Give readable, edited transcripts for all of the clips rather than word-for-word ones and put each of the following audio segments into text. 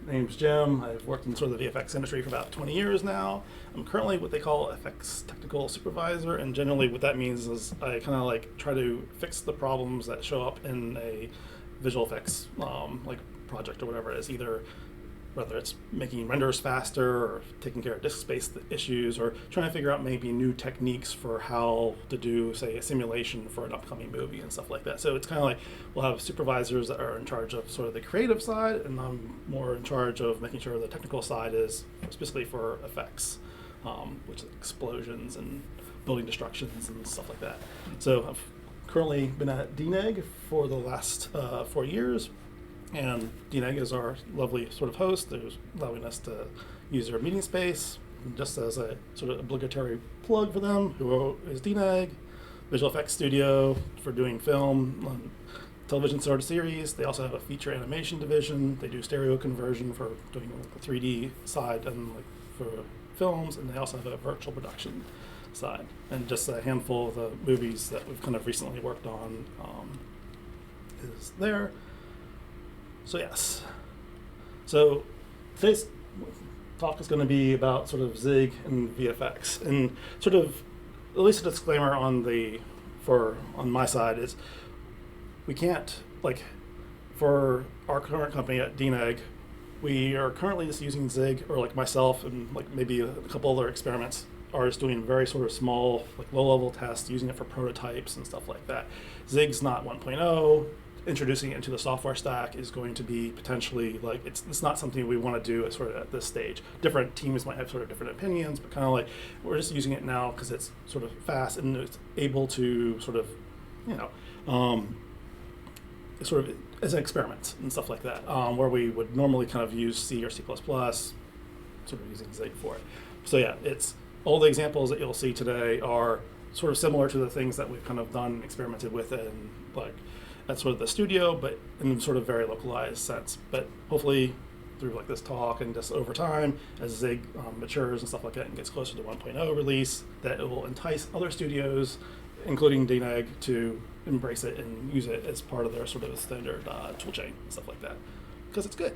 name's Jim. I've worked in sort of the VFX industry for about 20 years now. I'm currently what they call FX technical supervisor, and generally what that means is I kind of like try to fix the problems that show up in a visual effects like project or whatever it is, either whether it's making renders faster or taking care of disk space issues or trying to figure out maybe new techniques for how to do, say, a simulation for an upcoming movie and stuff like that. So it's kind of like we'll have supervisors that are in charge of sort of the creative side, and I'm more in charge of making sure the technical side is specifically for effects, which is explosions and building destructions and stuff like that. So I've currently been at DNEG for the last 4 years. And DNEG is our lovely sort of host. They're allowing us to use their meeting space. And just as a sort of obligatory plug for them, who is DNEG, visual effects studio for doing film, television sort of series. They also have a feature animation division. They do stereo conversion for doing the 3D side and like for films, and they also have a virtual production side. And just a handful of the movies that we've kind of recently worked on is there. So yes, so today's talk is going to be about sort of Zig and VFX, and sort of at least a disclaimer on my side is we can't, like, for our current company at DNEG, we are currently just using Zig, or like myself and like maybe a couple other experiments are just doing very sort of small, like low-level tests, using it for prototypes and stuff like that. Zig's not 1.0. Introducing it into the software stack is going to be potentially like it's not something we want to do at this stage. Different teams might have sort of different opinions, but kind of like we're just using it now because it's sort of fast and it's able to sort of, sort of as an experiment and stuff like that, where we would normally kind of use C or C++, sort of using Zig for it. So yeah, it's all the examples that you'll see today are sort of similar to the things that we've kind of done and experimented with in like that's sort of the studio, but in sort of very localized sense. But hopefully through like this talk and just over time, as Zig matures and stuff like that and gets closer to 1.0 release, that it will entice other studios, including DNEG, to embrace it and use it as part of their sort of standard toolchain and stuff like that, because it's good.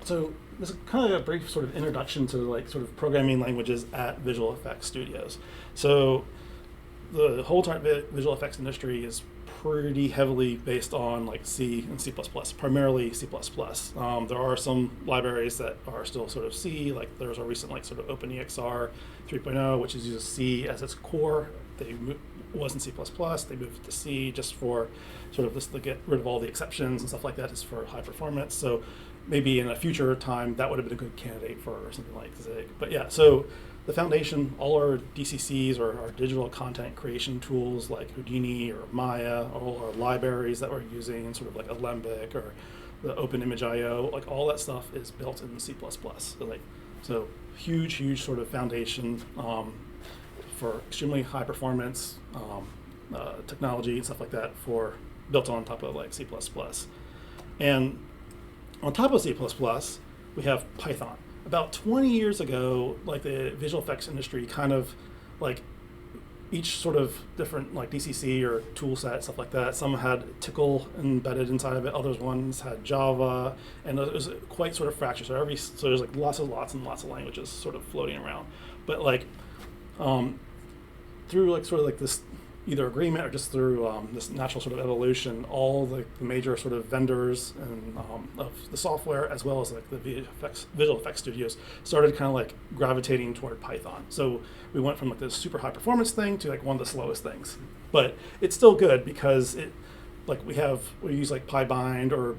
So this is kind of a brief sort of introduction to like sort of programming languages at visual effects studios. So the whole visual effects industry is pretty heavily based on like C and C++, primarily C++. There are some libraries that are still sort of C, like there's a recent like sort of OpenEXR 3.0, which is uses C as its core. It wasn't C++, they moved to C just for sort of this to get rid of all the exceptions and stuff like that, just for high performance. So maybe in a future time that would have been a good candidate for something like Zig. But yeah, so the foundation, all our DCCs or our digital content creation tools like Houdini or Maya, all our libraries that we're using, sort of like Alembic or the OpenImageIO, like all that stuff is built in C++. So huge sort of foundation for extremely high performance technology and stuff like that for built on top of like C++. And on top of C++, we have Python. About 20 years ago, like the visual effects industry kind of like each sort of different like DCC or tool set, stuff like that. Some had Tickle embedded inside of it. Others ones had Java, and it was quite sort of fractured. So there's like lots and lots of languages sort of floating around. But like through like sort of like this either agreement or just through this natural sort of evolution, all the major sort of vendors and of the software, as well as like the visual effects studios, started kind of like gravitating toward Python. So we went from like this super high performance thing to like one of the slowest things. But it's still good because it, like we use like PyBind or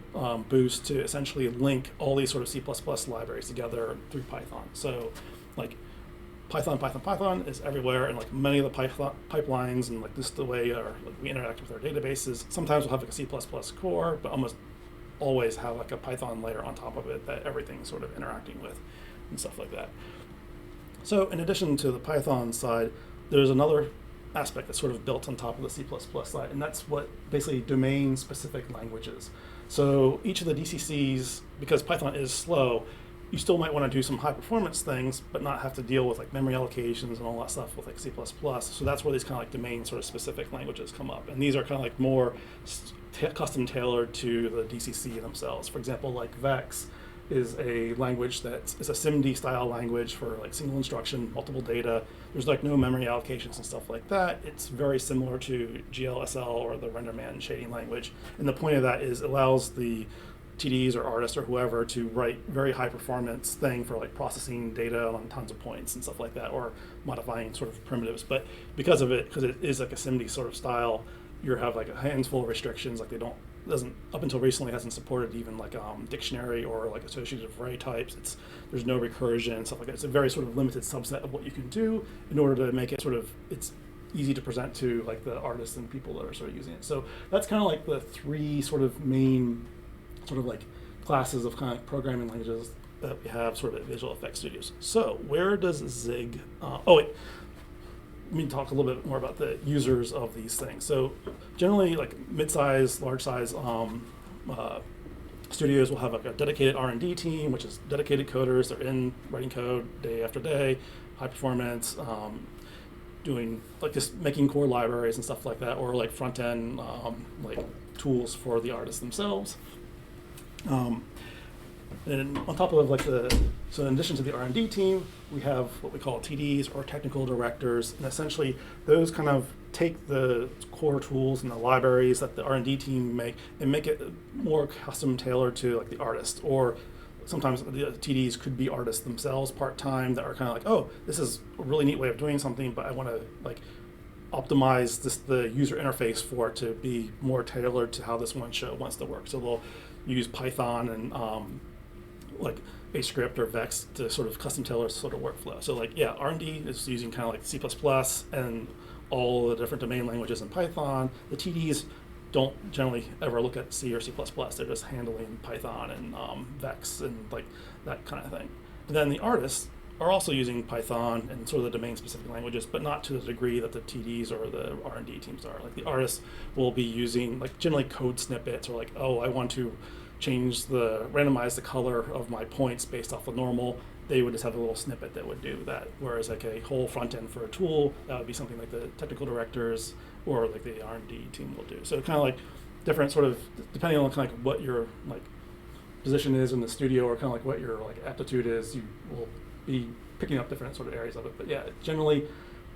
Boost to essentially link all these sort of C++ libraries together through Python. So like Python is everywhere, and like many of the pipelines and like this is the way we interact with our databases. Sometimes we'll have like a C++ core, but almost always have like a Python layer on top of it that everything's sort of interacting with and stuff like that. So in addition to the Python side, there's another aspect that's sort of built on top of the C++ side, and that's what basically domain-specific languages. So each of the DCCs, because Python is slow, you still might want to do some high performance things, but not have to deal with like memory allocations and all that stuff with like C++. So that's where these kind of like domain sort of specific languages come up. And these are kind of like more custom tailored to the DCC themselves. For example, like Vex is a language that is a SIMD style language for like single instruction, multiple data. There's like no memory allocations and stuff like that. It's very similar to GLSL or the RenderMan shading language. And the point of that is it allows the TDs or artists or whoever to write very high performance thing for like processing data on tons of points and stuff like that, or modifying sort of primitives. But because of it, because it is like a SIMD sort of style, you have like a handful of restrictions. Like doesn't up until recently hasn't supported even like dictionary or like associative array types. There's no recursion and stuff like that. It's a very sort of limited subset of what you can do in order to make it sort of it's easy to present to like the artists and people that are sort of using it. So that's kind of like the three sort of main sort of like classes of kind of programming languages that we have sort of at Visual Effects Studios. So where does Zig? Let me talk a little bit more about the users of these things. So generally, like mid-size, large-size studios will have like a dedicated R&D team, which is dedicated coders. They're in writing code day after day, high performance, doing like just making core libraries and stuff like that, or like front-end like tools for the artists themselves. And on top of like so in addition to the R&D team, we have what we call TDs or technical directors, and essentially those kind of take the core tools and the libraries that the R&D team make and make it more custom tailored to like the artist. Or sometimes the TDs could be artists themselves part-time that are kind of like, oh, this is a really neat way of doing something, but I want to like optimize the user interface for it to be more tailored to how this one show wants to work. So they'll use Python and like script or Vex to sort of custom tailor sort of workflow. So like, yeah, R&D is using kind of like C++ and all the different domain languages in Python. The TDs don't generally ever look at C or C++. They're just handling Python and Vex and like that kind of thing. And then the artists are also using Python and sort of the domain-specific languages, but not to the degree that the TDs or the R&D teams are. Like the artists will be using like generally code snippets, or like, oh, I want to randomize the color of my points based off of normal. They would just have a little snippet that would do that. Whereas like a whole front end for a tool, that would be something like the technical directors or like the R&D team will do. So kind of like different sort of, depending on kind of like what your like position is in the studio, or kind of like what your like aptitude is, you will be picking up different sort of areas of it. But yeah, generally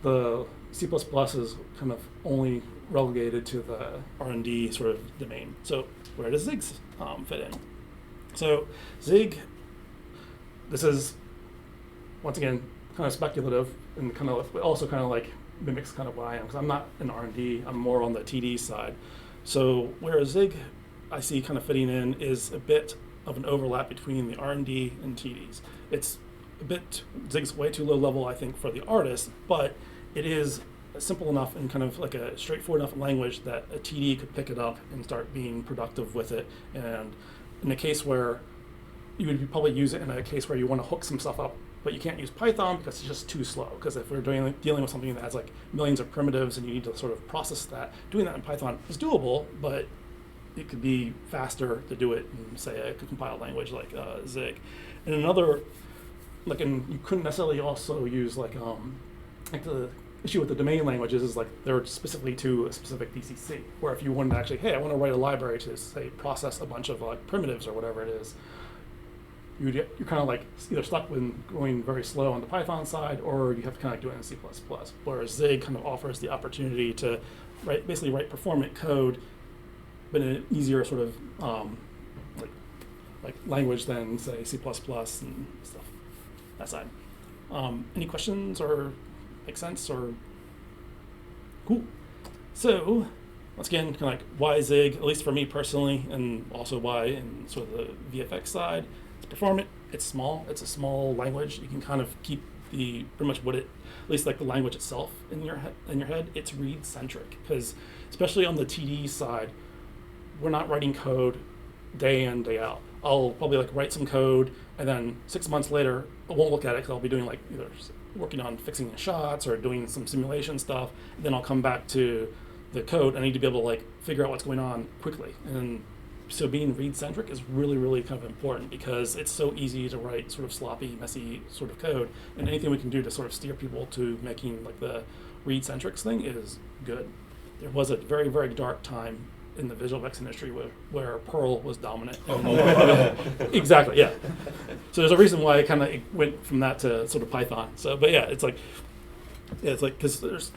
the C++ is kind of only relegated to the R&D sort of domain. So where does Zig fit in? So Zig, this is once again kind of speculative and kind of also kind of like mimics kind of what I am, because I'm not in R&D, I'm more on the TD side. So where Zig I see kind of fitting in is a bit of an overlap between the R&D and TDs. It's Zig's way too low level, I think, for the artist, but it is simple enough and kind of like a straightforward enough language that a TD could pick it up and start being productive with it. And in a case where you would probably use it in a case where you want to hook some stuff up, but you can't use Python because it's just too slow. Because if we're dealing with something that has like millions of primitives and you need to sort of process that, doing that in Python is doable, but it could be faster to do it in, say, a compiled language like Zig. And another, you couldn't necessarily also use like the issue with the domain languages is like they're specifically to a specific DCC. Where if you wanted to actually, hey, I want to write a library to say process a bunch of like primitives or whatever it is, you're kind of like either stuck with going very slow on the Python side, or you have to kind of do it in C++. Whereas Zig kind of offers the opportunity to basically write performant code, but in an easier sort of like language than say C++ and stuff. That side. Any questions or make sense or cool? So once again, kind of like why Zig, at least for me personally, and also why in sort of the VFX side. It's performant, it's small, it's a small language. You can kind of keep pretty much what at least like the language itself in your head. It's read centric, because especially on the TD side, we're not writing code day in, day out. I'll probably like write some code, and then 6 months later, I won't look at it because I'll be doing like either working on fixing the shots or doing some simulation stuff. And then I'll come back to the code. I need to be able to like figure out what's going on quickly. And so being read-centric is really, really kind of important, because it's so easy to write sort of sloppy, messy sort of code. And anything we can do to sort of steer people to making like the read-centric thing is good. There was a very, very dark time in the visual effects industry where Perl was dominant. Exactly, yeah. So there's a reason why it kind of went from that to sort of Python. So, but yeah, it's like because there's,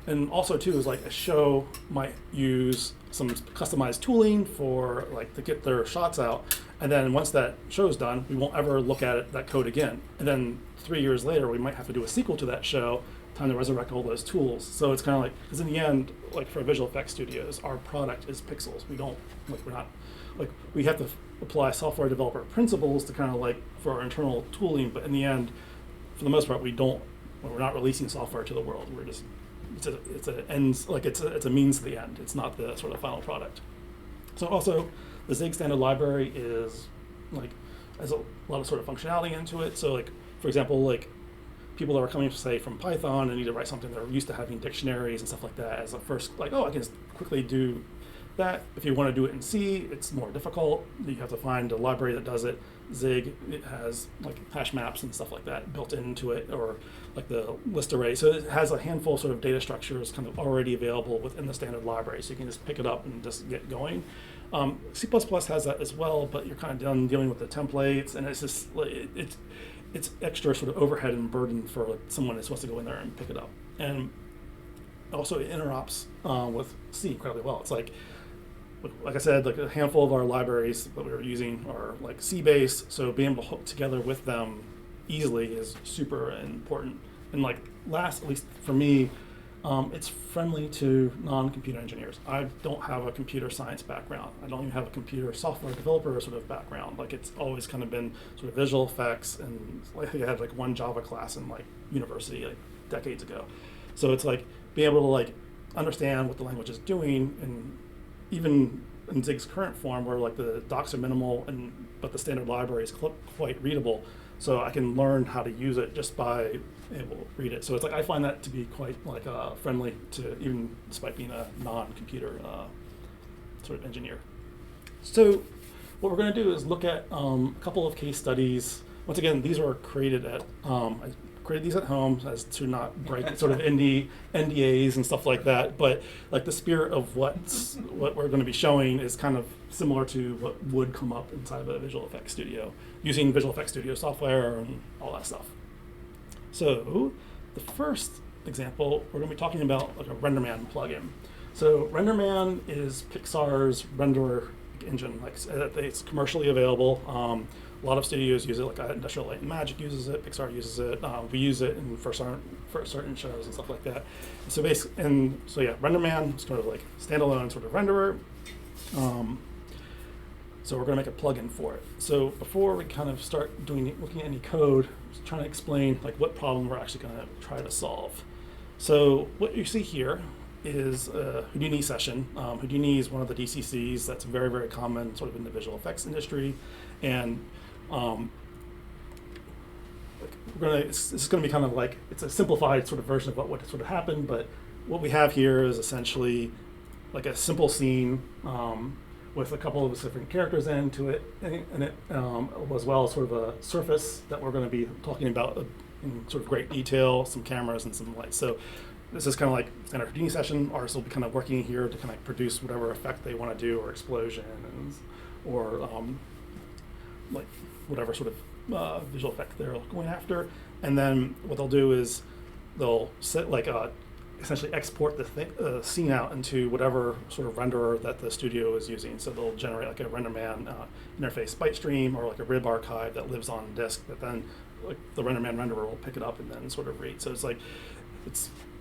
and also too is like a show might use some customized tooling for like to get their shots out, and then once that show's done, we won't ever look at that code again. And then 3 years later, we might have to do a sequel to that show, time to resurrect all those tools. So it's kind of like, because in the end, like for visual effects studios, our product is pixels. We don't, like we're not, like we have to apply software developer principles to kind of like for our internal tooling, but in the end, for the most part, we're not releasing software to the world. We're just, it's a means to the end. It's not the sort of final product. So also, the Zig standard library is like, has a lot of sort of functionality into it. So like, for example, like people that are coming, say, from Python and need to write something, they're used to having dictionaries and stuff like that as a first, like, oh, I can just quickly do that. If you want to do it in C, it's more difficult. You have to find a library that does it. Zig, it has like hash maps and stuff like that built into it, or like the list array. So it has a handful of sort of data structures kind of already available within the standard library. So you can just pick it up and just get going. C++ has that as well, but you're kind of done dealing with the templates, and it's just it's extra sort of overhead and burden for like someone that's supposed to go in there and pick it up. And also it interops with C incredibly well. It's like I said, like a handful of our libraries that we were using are like C-based, so being able to hook together with them easily is super important. And like last, at least for me, it's friendly to non-computer engineers. I don't have a computer science background. I don't even have a computer software developer sort of background. Like it's always kind of been sort of visual effects, and I think I had like one Java class in like university like decades ago. So it's like being able to like understand what the language is doing, and even in Zig's current form where like the docs are minimal but the standard library is quite readable, so I can learn how to use it just by able to read it. So it's like I find that to be quite like friendly to, even despite being a non-computer sort of engineer. So what we're going to do is look at a couple of case studies. Once again, these were created at I created these at home as to not break sort of NDAs and stuff like that, but like the spirit of what we're going to be showing is kind of similar to what would come up inside of a visual effects studio, using visual effects studio software and all that stuff. So the first example, we're going to be talking about like a RenderMan plugin. So RenderMan is Pixar's renderer engine. Like it's commercially available. A lot of studios use it, like Industrial Light and Magic uses it, Pixar uses it. We use it for certain shows and stuff like that. So RenderMan is sort of like standalone sort of renderer. So we're going to make a plugin for it. So before we kind of start looking at any code, I'm trying to explain like what problem we're actually going to try to solve. So what you see here is a Houdini session. Houdini is one of the DCCs that's very, very common sort of in the visual effects industry. And this is going to be kind of like, it's a simplified sort of version of what sort of happened, but what we have here is essentially like a simple scene with a couple of different characters into it, and it as well as sort of a surface that we're going to be talking about in sort of great detail, some cameras and some lights. So this is kind of like standard Houdini session. Artists will be kind of working here to kind of produce whatever effect they want to do, or explosion, or like whatever sort of visual effect they're going after. And then what they'll do is they'll set like essentially export the scene out into whatever sort of renderer that the studio is using. So they'll generate like a RenderMan interface byte stream, or like a rib archive that lives on disk that then like the RenderMan renderer will pick it up and then sort of read. So it's like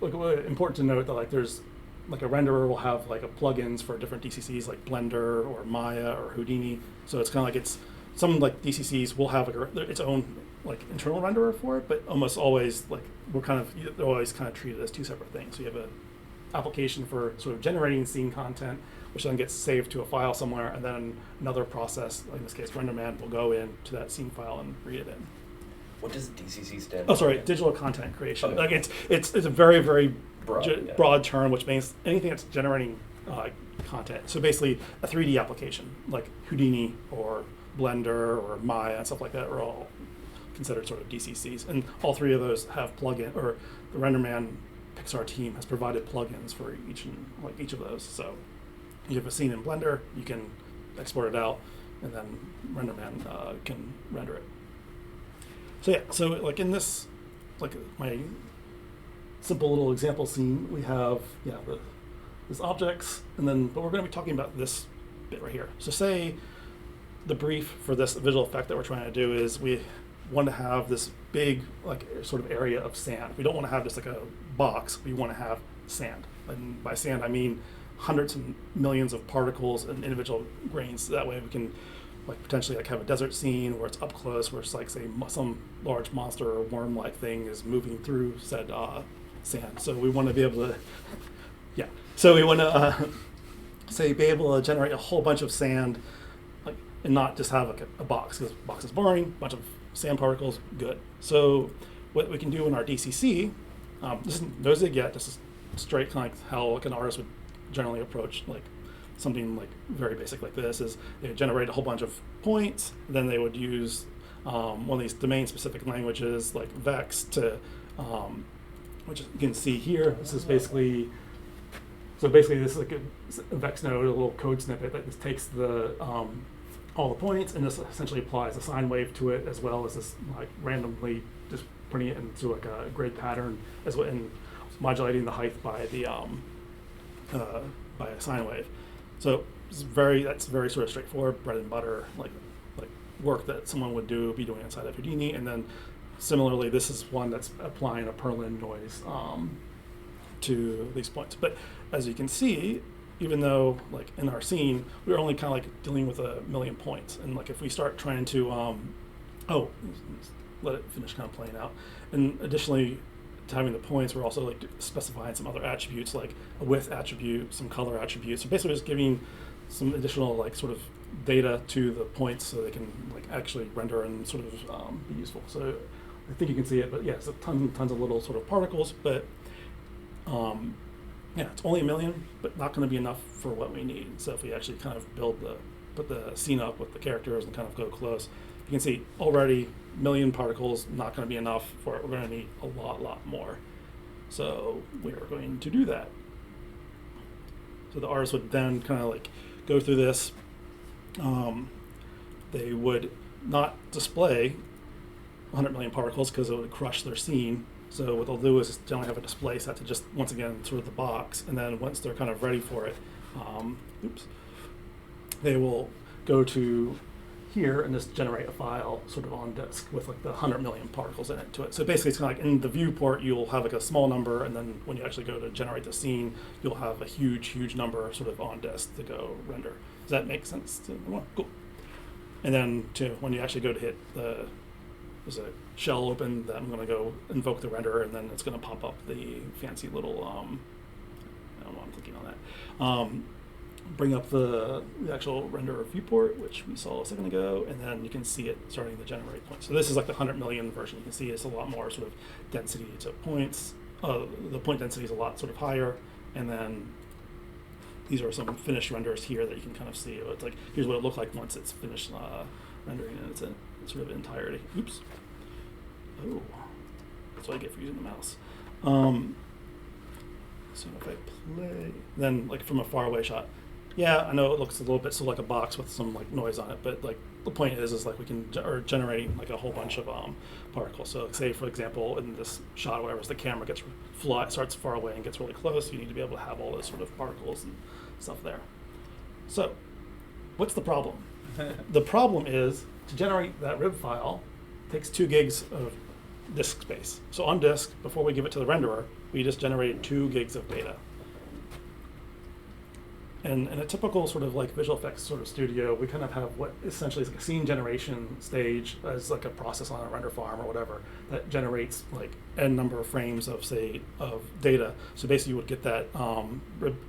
important to note that like there's like a renderer will have like a plugins for different DCCs like Blender or Maya or Houdini. So it's kind of like some like DCCs will have like its own like internal renderer for it, but almost always like they're always kind of treated as two separate things. So you have an application for sort of generating scene content, which then gets saved to a file somewhere, and then another process, like in this case RenderMan, will go into that scene file and read it in. What does DCC stand for? Oh, sorry, digital content creation. Okay. Like it's a very, very broad, broad term, which means anything that's generating content. So basically a 3D application like Houdini or Blender or Maya and stuff like that are all considered sort of DCCs. And all three of those have plugin, or the RenderMan Pixar team has provided plugins for each of those. So you have a scene in Blender, you can export it out, and then RenderMan can render it. So yeah, so like in this, like my simple little example scene, we have this objects, and then but we're going to be talking about this bit right here. So say the brief for this visual effect that we're trying to do is we want to have this big like sort of area of sand. We don't want to have just like a box. We want to have sand, and by sand I mean hundreds and millions of particles and individual grains. So that way we can like potentially like have a desert scene where it's up close, where it's like say some large monster or worm-like thing is moving through said sand. So we want to be able to, yeah. So we want to say be able to generate a whole bunch of sand, like, and not just have like a box, because box is boring. Bunch of sand particles, good. So what we can do in our DCC, this isn't no zig yet. This is straight kind of like how like an artist would generally approach like something like very basic like this. Is they would generate a whole bunch of points, then they would use one of these domain-specific languages like Vex to, which you can see here. This is basically. So basically, this is like a Vex node, a little code snippet that just takes the all the points, and this essentially applies a sine wave to it, as well as this like randomly just putting it into like a grid pattern, as well, and modulating the height by the by a sine wave. So that's very sort of straightforward, bread and butter, like work that someone would be doing inside of Houdini. And then similarly, this is one that's applying a Perlin noise to these points. But as you can see, even though like in our scene, we're only kind of like dealing with 1 million points. And like if we start trying to, let it finish kind of playing out. And additionally, to having the points, we're also like specifying some other attributes, like a width attribute, some color attributes. So basically just giving some additional like sort of data to the points so they can like actually render and sort of be useful. So I think you can see it, but yeah, so tons and tons of little sort of particles, but yeah, it's only 1 million, but not going to be enough for what we need. So if we actually kind of put the scene up with the characters and kind of go close, you can see already 1 million particles, not going to be enough for it. We're going to need a lot more. So we are going to do that. So the artist would then kind of like go through this. They would not display 100 million particles because it would crush their scene. So what they'll do is generally have a display set to just, once again, sort of the box. And then once they're kind of ready for it, they will go to here and just generate a file sort of on disk with like the 100 million particles in it to it. So basically it's kind of like in the viewport, you'll have like a small number, and then when you actually go to generate the scene, you'll have a huge number sort of on disk to go render. Does that make sense to everyone? Cool. And then when you actually go to hit there's a shell open that I'm going to go invoke the renderer, and then it's going to pop up the fancy little, I don't know what I'm thinking on that. Bring up the actual renderer viewport, which we saw a second ago, and then you can see it starting to generate points. So this is like the 100 million version. You can see it's a lot more sort of density to points. The point density is a lot sort of higher, and then these are some finished renders here that you can kind of see. It's like, here's what it looked like once it's finished rendering in its sort of entirety. Oops. Oh, that's what I get for using the mouse. So if I play, then like from a faraway shot, yeah, I know it looks a little bit so like a box with some like noise on it, but like the point is like we can generating like a whole bunch of particles. So say for example in this shot, whatever, as the camera starts far away and gets really close, you need to be able to have all those sort of particles and stuff there. So what's the problem? The problem is to generate that rib file takes 2 gigs of disk space. So on disk, before we give it to the renderer, we just generated 2 gigs of data. And in a typical sort of like visual effects sort of studio, we kind of have what essentially is like a scene generation stage as like a process on a render farm or whatever that generates like n number of frames of data. So basically you would get that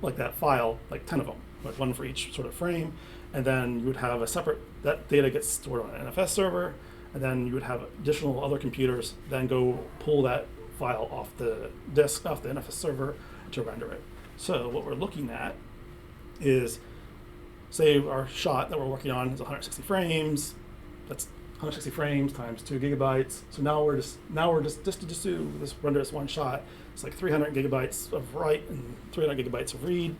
like that file, like 10 of them, like 1 for each sort of frame. And then you would have that data gets stored on an NFS server, and then you would have additional other computers then go pull that file off the disk, off the NFS server to render it. So what we're looking at is, say our shot that we're working on is 160 frames. That's 160 frames times 2 gigabytes. So now we're just to do this render this one shot. It's like 300 gigabytes of write and 300 gigabytes of read.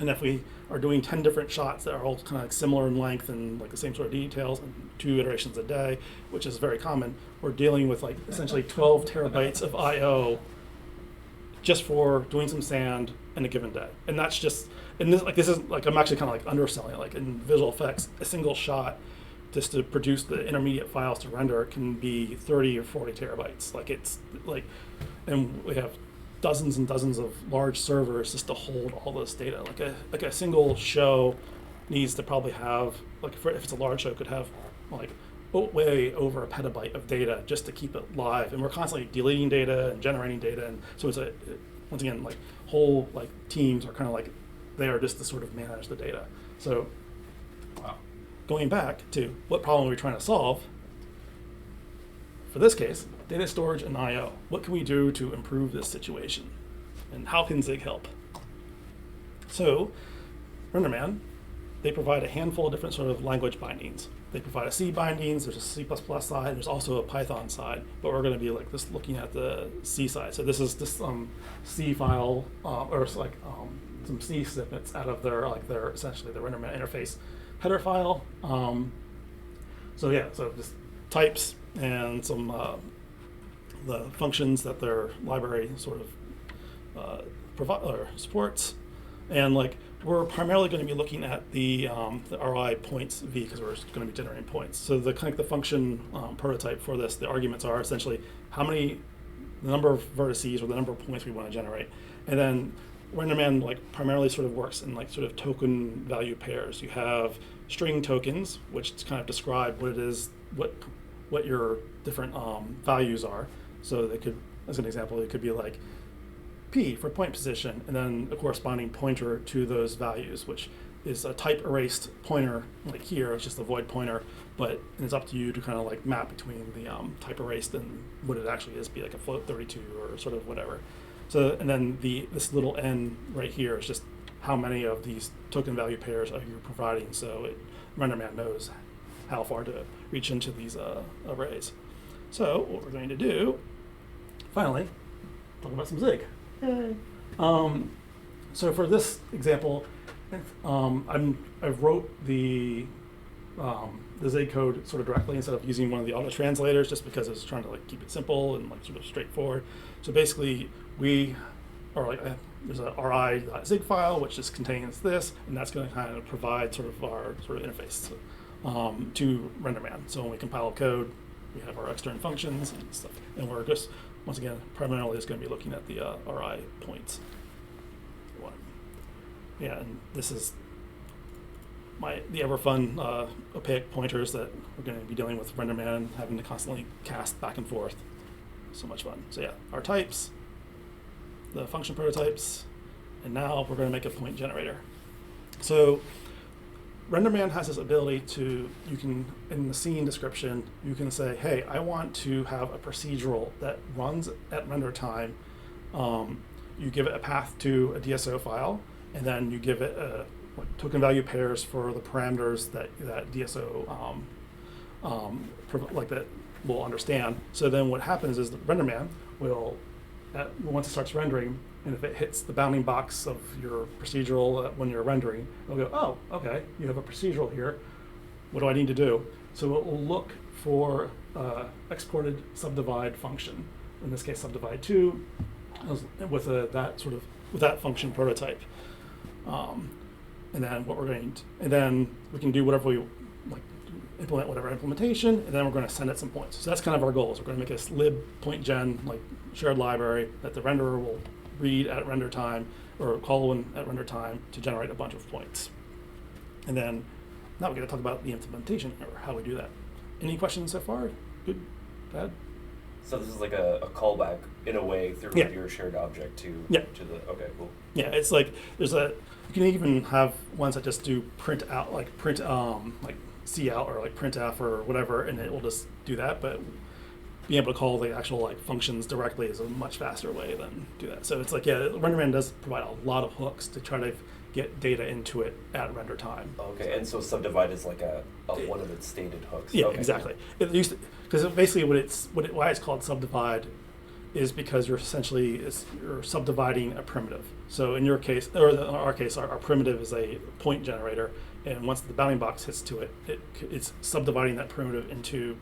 And if we are doing 10 different shots that are all kind of like similar in length and like the same sort of details and 2 iterations a day, which is very common, we're dealing with like essentially 12 terabytes of I/O just for doing some sand in a given day. And that's just, and this is like, I'm actually kind of like underselling it. Like in visual effects, a single shot just to produce the intermediate files to render can be 30 or 40 terabytes. Like it's like, and we have dozens and dozens of large servers just to hold all this data. Like a single show needs to probably have, like if it's a large show, could have like way over a petabyte of data just to keep it live. And we're constantly deleting data and generating data. And so it's once again, like whole like teams are kind of like, they are just to sort of manage the data. So going back to what problem are we trying to solve? For this case, data storage and I/O. What can we do to improve this situation? And how can Zig help? So, RenderMan, they provide a handful of different sort of language bindings. They provide a C bindings, there's a C++ side, there's also a Python side, but we're going to be like just looking at the C side. So this is this C file, or it's like some C snippets out of their essentially the RenderMan interface header file. So just types and some the functions that their library sort of provide or supports, and like we're primarily going to be looking at the RI points v because we're going to be generating points. So the kind of the function prototype for this, the arguments are essentially the number of vertices or the number of points we want to generate, and then RenderMan like primarily sort of works in like sort of token value pairs. You have string tokens, which kind of describe what it is, what your different values are. So they could, as an example, it could be like P for point position, and then a corresponding pointer to those values, which is a type erased pointer. Like here, it's just a void pointer, but it's up to you to kind of like map between the type erased and what it actually is, be like a float 32 or sort of whatever. So, and then this little n right here is just how many of these token value pairs are you providing. So RenderMan knows how far to reach into these arrays. So what we're going to do, finally, talk about some Zig. Yay. So for this example, I wrote the Zig code sort of directly instead of using one of the auto translators, just because I was trying to like keep it simple and like sort of straightforward. So basically, we are like there's a ri.zig file which just contains this, and that's going to kind of provide sort of our sort of interface to RenderMan. So when we compile code, we have our external functions and stuff, and we're just once again primarily just going to be looking at the ri points. Yeah, and this is the ever fun opaque pointers that we're going to be dealing with RenderMan, having to constantly cast back and forth. So much fun. So yeah, our types, the function prototypes, and now we're going to make a point generator. So RenderMan has this ability to, you can, in the scene description, you can say, hey, I want to have a procedural that runs at render time. You give it a path to a DSO file, and then you give it token value pairs for the parameters that DSO like that will understand. So then what happens is the RenderMan will, once it starts rendering, and if it hits the bounding box of your procedural when you're rendering, it'll go, oh, okay, you have a procedural here. What do I need to do? So it will look for exported subdivide function. In this case, subdivide 2, with that function prototype. And then what we're going to, and then we can do whatever we like, implement whatever implementation, and then we're going to send it some points. So that's kind of our goal. Is we're going to make this lib point gen like shared library that the renderer will read at render time or call in at render time to generate a bunch of points. And then now we're going to talk about the implementation or how we do that. Any questions so far? Good, bad? So this is like a callback in a way through your shared object to the, okay, cool. Yeah, it's like you can even have ones that just do print out, like print like C out or like printf or whatever, and it will just do that. But being able to call the actual like functions directly is a much faster way than do that. So it's like, yeah, RenderMan does provide a lot of hooks to try to get data into it at render time. Okay, and so subdivide is like a one of its stated hooks. Yeah, okay. Exactly. It used because basically why it's called subdivide is because you're you're subdividing a primitive. So in your case, or in our case, our primitive is a point generator, and once the bounding box hits to it, it's subdividing that primitive into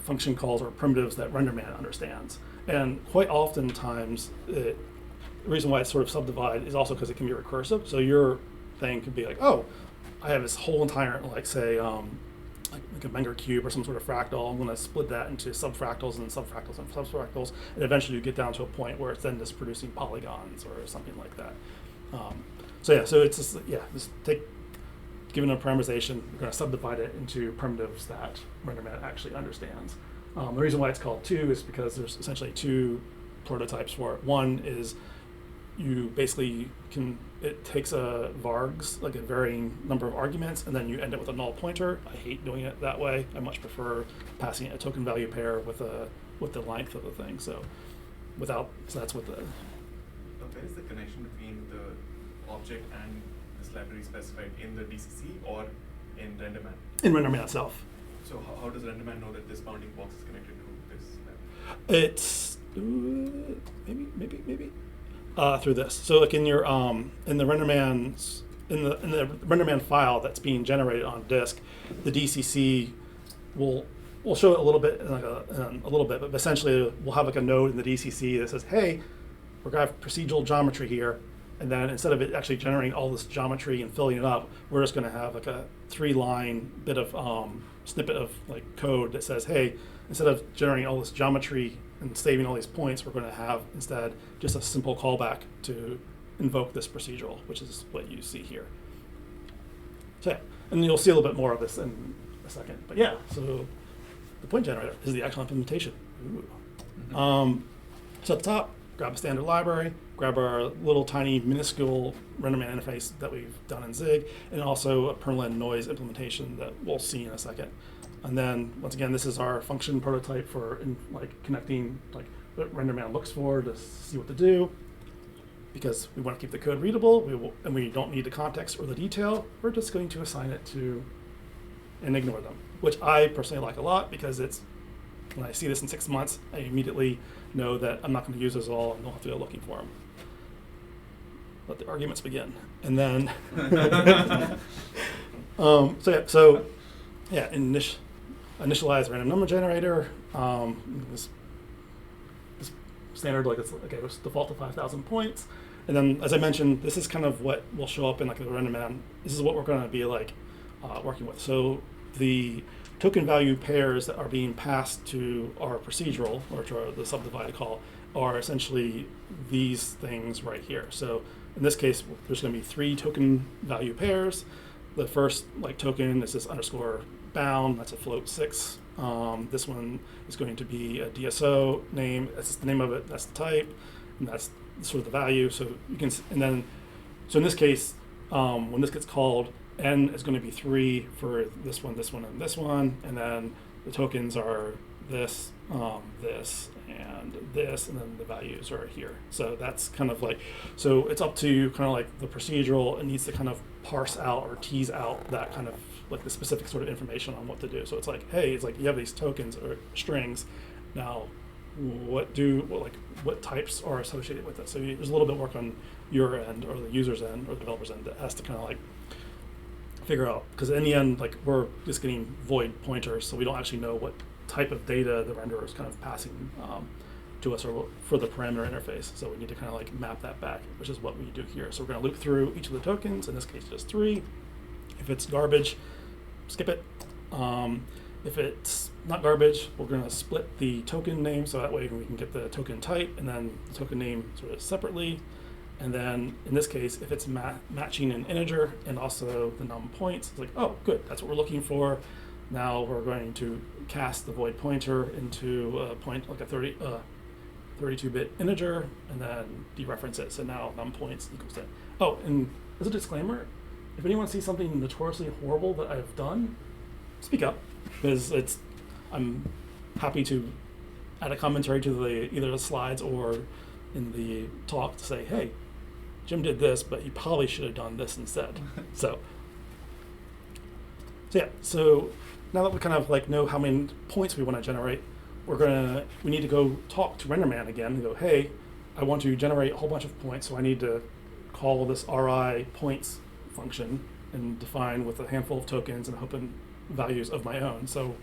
function calls or primitives that RenderMan understands. And quite oftentimes, the reason why it's sort of subdivided is also because it can be recursive. So your thing could be like, oh, I have this whole entire, like say, like a Menger cube or some sort of fractal. I'm going to split that into subfractals and subfractals and subfractals, and eventually you get down to a point where it's then just producing polygons or something like that. So it's just given a parameterization, we're going to subdivide it into primitives that RenderMan actually understands. The reason why it's called 2 is because there's essentially 2 prototypes for it. One is you basically it takes a vargs, like a varying number of arguments, and then you end it with a null pointer. I hate doing it that way. I much prefer passing a token value pair with the length of the thing. So that's what the. Where is the connection between the object and this library specified in the DCC or in RenderMan? In RenderMan itself. So how does RenderMan know that this bounding box is connected to this library? It's maybe through this. So like in your in the RenderMan file that's being generated on disk, the DCC will show it a little bit but essentially we'll have like a node in the DCC that says, hey, we're gonna have procedural geometry here, and then instead of it actually generating all this geometry and filling it up, we're just gonna have like a 3-line bit of snippet of like code that says, hey, instead of generating all this geometry and saving all these points, we're going to have instead just a simple callback to invoke this procedural, which is what you see here. So yeah, and you'll see a little bit more of this in a second. But yeah, so the point generator is the actual implementation. Mm-hmm. So at the top, grab a standard library, grab our little tiny minuscule RenderMan interface that we've done in Zig, and also a Perlin noise implementation that we'll see in a second. And then, once again, this is our function prototype for connecting what RenderMan looks for to see what to do. Because we want to keep the code readable, and we don't need the context or the detail, we're just going to assign it to and ignore them, which I personally like a lot because when I see this in 6 months, I immediately know that I'm not going to use those all and don't have to go looking for them. Let the arguments begin. And then, initialize random number generator. This standard, it's default to 5,000 points. And then, as I mentioned, this is kind of what will show up in the RenderMan. This is what we're going to be working with. So the token value pairs that are being passed to our procedural, or to the subdivided call, are essentially these things right here. So in this case, there's going to be 3 token value pairs. The first token is this underscore bound. That's a float 6. This one is going to be a DSO name. That's the name of it. That's the type, and that's sort of the value. So you can, so in this case, when this gets called, n is going to be 3 for this one, and this one, and then the tokens are this, this, and this, and then the values are here. So that's kind of so it's up to kind of the procedural. It needs to kind of parse out or tease out that kind of the specific sort of information on what to do. So it's hey, it's you have these tokens or strings. Now, what types are associated with it? So there's a little bit of work on your end or the user's end or the developer's end that has to kind of figure out, because in the end, we're just getting void pointers, so we don't actually know what type of data the renderer is kind of passing to us or for the parameter interface. So we need to kind of map that back, which is what we do here. So we're going to loop through each of the tokens. In this case, just 3. If it's garbage, skip it. If it's not garbage, we're going to split the token name, so that way we can get the token type and then the token name sort of separately. And then in this case, if it's matching an integer and also the num points, it's oh, good, that's what we're looking for. Now we're going to cast the void pointer into a point a 32-bit integer and then dereference it. So now num points equals 10. Oh, and as a disclaimer, if anyone sees something notoriously horrible that I've done, speak up, because I'm happy to add a commentary to either the slides or in the talk to say, hey, Jim did this, but he probably should have done this instead. So yeah, so now that we kind of know how many points we want to generate, we need to go talk to RenderMan again and go, hey, I want to generate a whole bunch of points, so I need to call this RI points function and define with a handful of tokens and open values of my own. So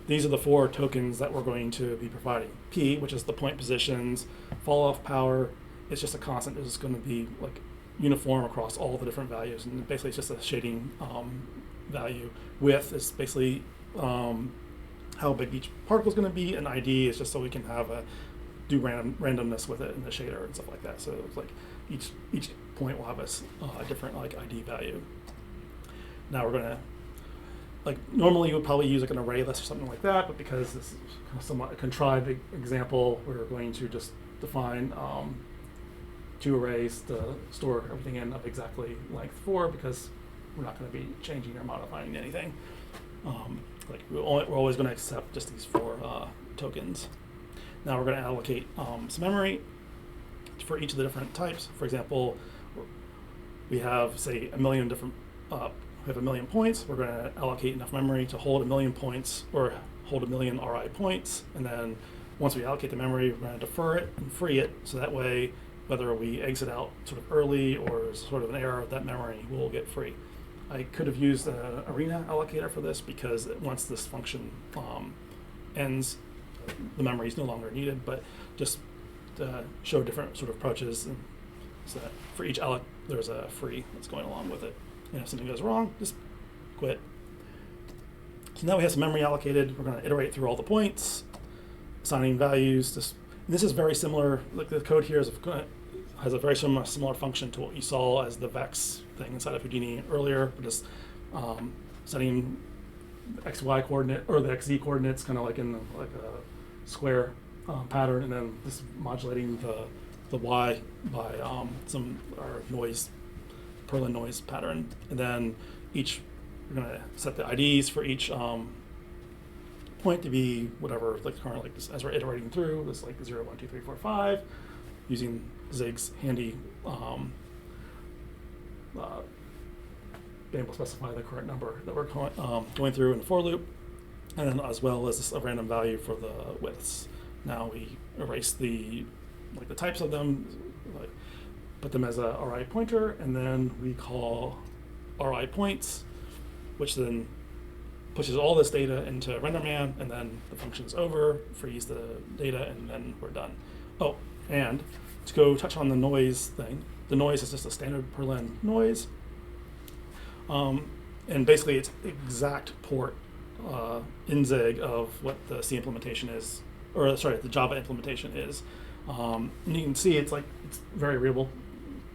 these are the 4 tokens that we're going to be providing. P, which is the point positions, fall off power, it's just a constant. It's going to be like uniform across all the different values, and basically it's just a shading value. Width is basically how big each particle is going to be, and ID is just so we can have do randomness with it in the shader and stuff like that. So it's like each point will have a different like ID value. Now we're gonna, like, normally you would probably use like an array list or something like that, but because this is somewhat a contrived example, we're going to just define 2 arrays to store everything in of exactly length 4, because we're not going to be changing or modifying anything. Like we're always going to accept just these 4 tokens. Now we're going to allocate some memory for each of the different types. For example, we have, say, a million different. We have a million points. We're going to allocate enough memory to hold a million points, or hold a million RI points, and then once we allocate the memory, we're going to defer it and free it, so that way, whether we exit out sort of early or sort of an error, that memory will get free. I could have used an arena allocator for this, because once this function ends, the memory is no longer needed, but just to show different sort of approaches, and so that for each alloc, there's a free that's going along with it. And if something goes wrong, just quit. So now we have some memory allocated. We're going to iterate through all the points, assigning values. This is very similar. Like the code here has a very similar function to what you saw as the vex thing inside of Houdini earlier. We're just setting XY coordinate or the XZ coordinates, kind of like in like a square pattern, and then just modulating the Y by some noise. Perlin noise pattern, and then we're going to set the IDs for each point to be whatever, like current, like this, as we're iterating through this, like 0, 1, 2, 3, 4, 5, using Zig's handy being able to specify the correct number that we're going through in the for loop, and then as well as a random value for the widths. Now we erase the types of them, put them as a RI pointer, and then we call RI points, which then pushes all this data into RenderMan, and then the function's over, frees the data, and then we're done. Oh, and to go touch on the noise thing, the noise is just a standard Perlin noise, and basically it's exact port in Zig of what the C implementation is, or sorry, the Java implementation is. And you can see it's very readable.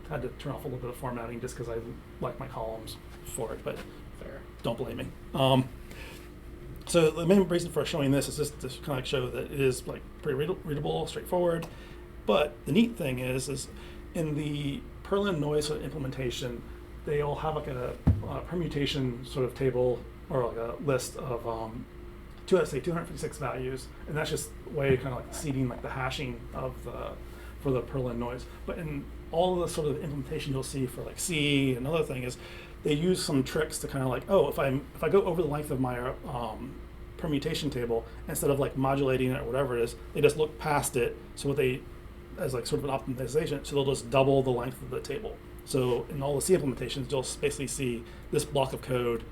Had to turn off a little bit of formatting just because I like my columns for it, but fair. Don't blame me. So the main reason for showing this is just to kind of show that it is like pretty readable, straightforward. But the neat thing is in the Perlin noise implementation, they all have like a permutation sort of table, or like a list of 256 values, and that's just way kind of like seeding like the hashing of for the Perlin noise. But in all of the sort of implementation you'll see for like C, another thing is they use some tricks to kind of like, oh, if I go over the length of my permutation table, instead of like modulating it or whatever it is, they just look past it. So what they, as like sort of an optimization, so they'll just double the length of the table. So in all the C implementations, you'll basically see this block of code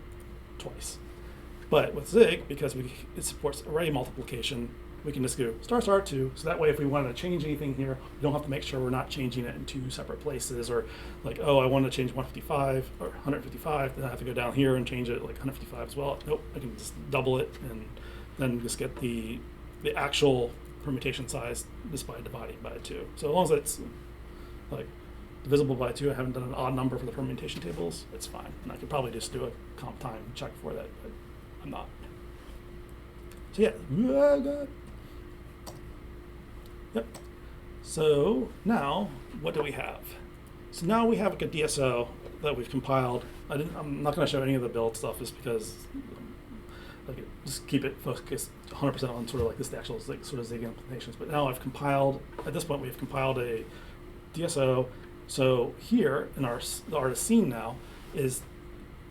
twice. But with Zig, because it supports array multiplication, we can just go **2, so that way if we want to change anything here, we don't have to make sure we're not changing it in 2 separate places, or like, oh, I want to change 155 or 155, then I have to go down here and change it like 155 as well. Nope, I can just double it and then just get the actual permutation size just by dividing by 2. So as long as it's like divisible by 2, I haven't done an odd number for the permutation tables, it's fine. And I could probably just do a comp time check for that, but I'm not. So yeah. Yep. So now, what do we have? So now we have like a DSO that we've compiled. I'm not going to show any of the build stuff just because just keep it focused 100% on sort of like this, the actual sort of Zig implementations. But now I've compiled, at this point we've compiled a DSO. So here in the artist scene now is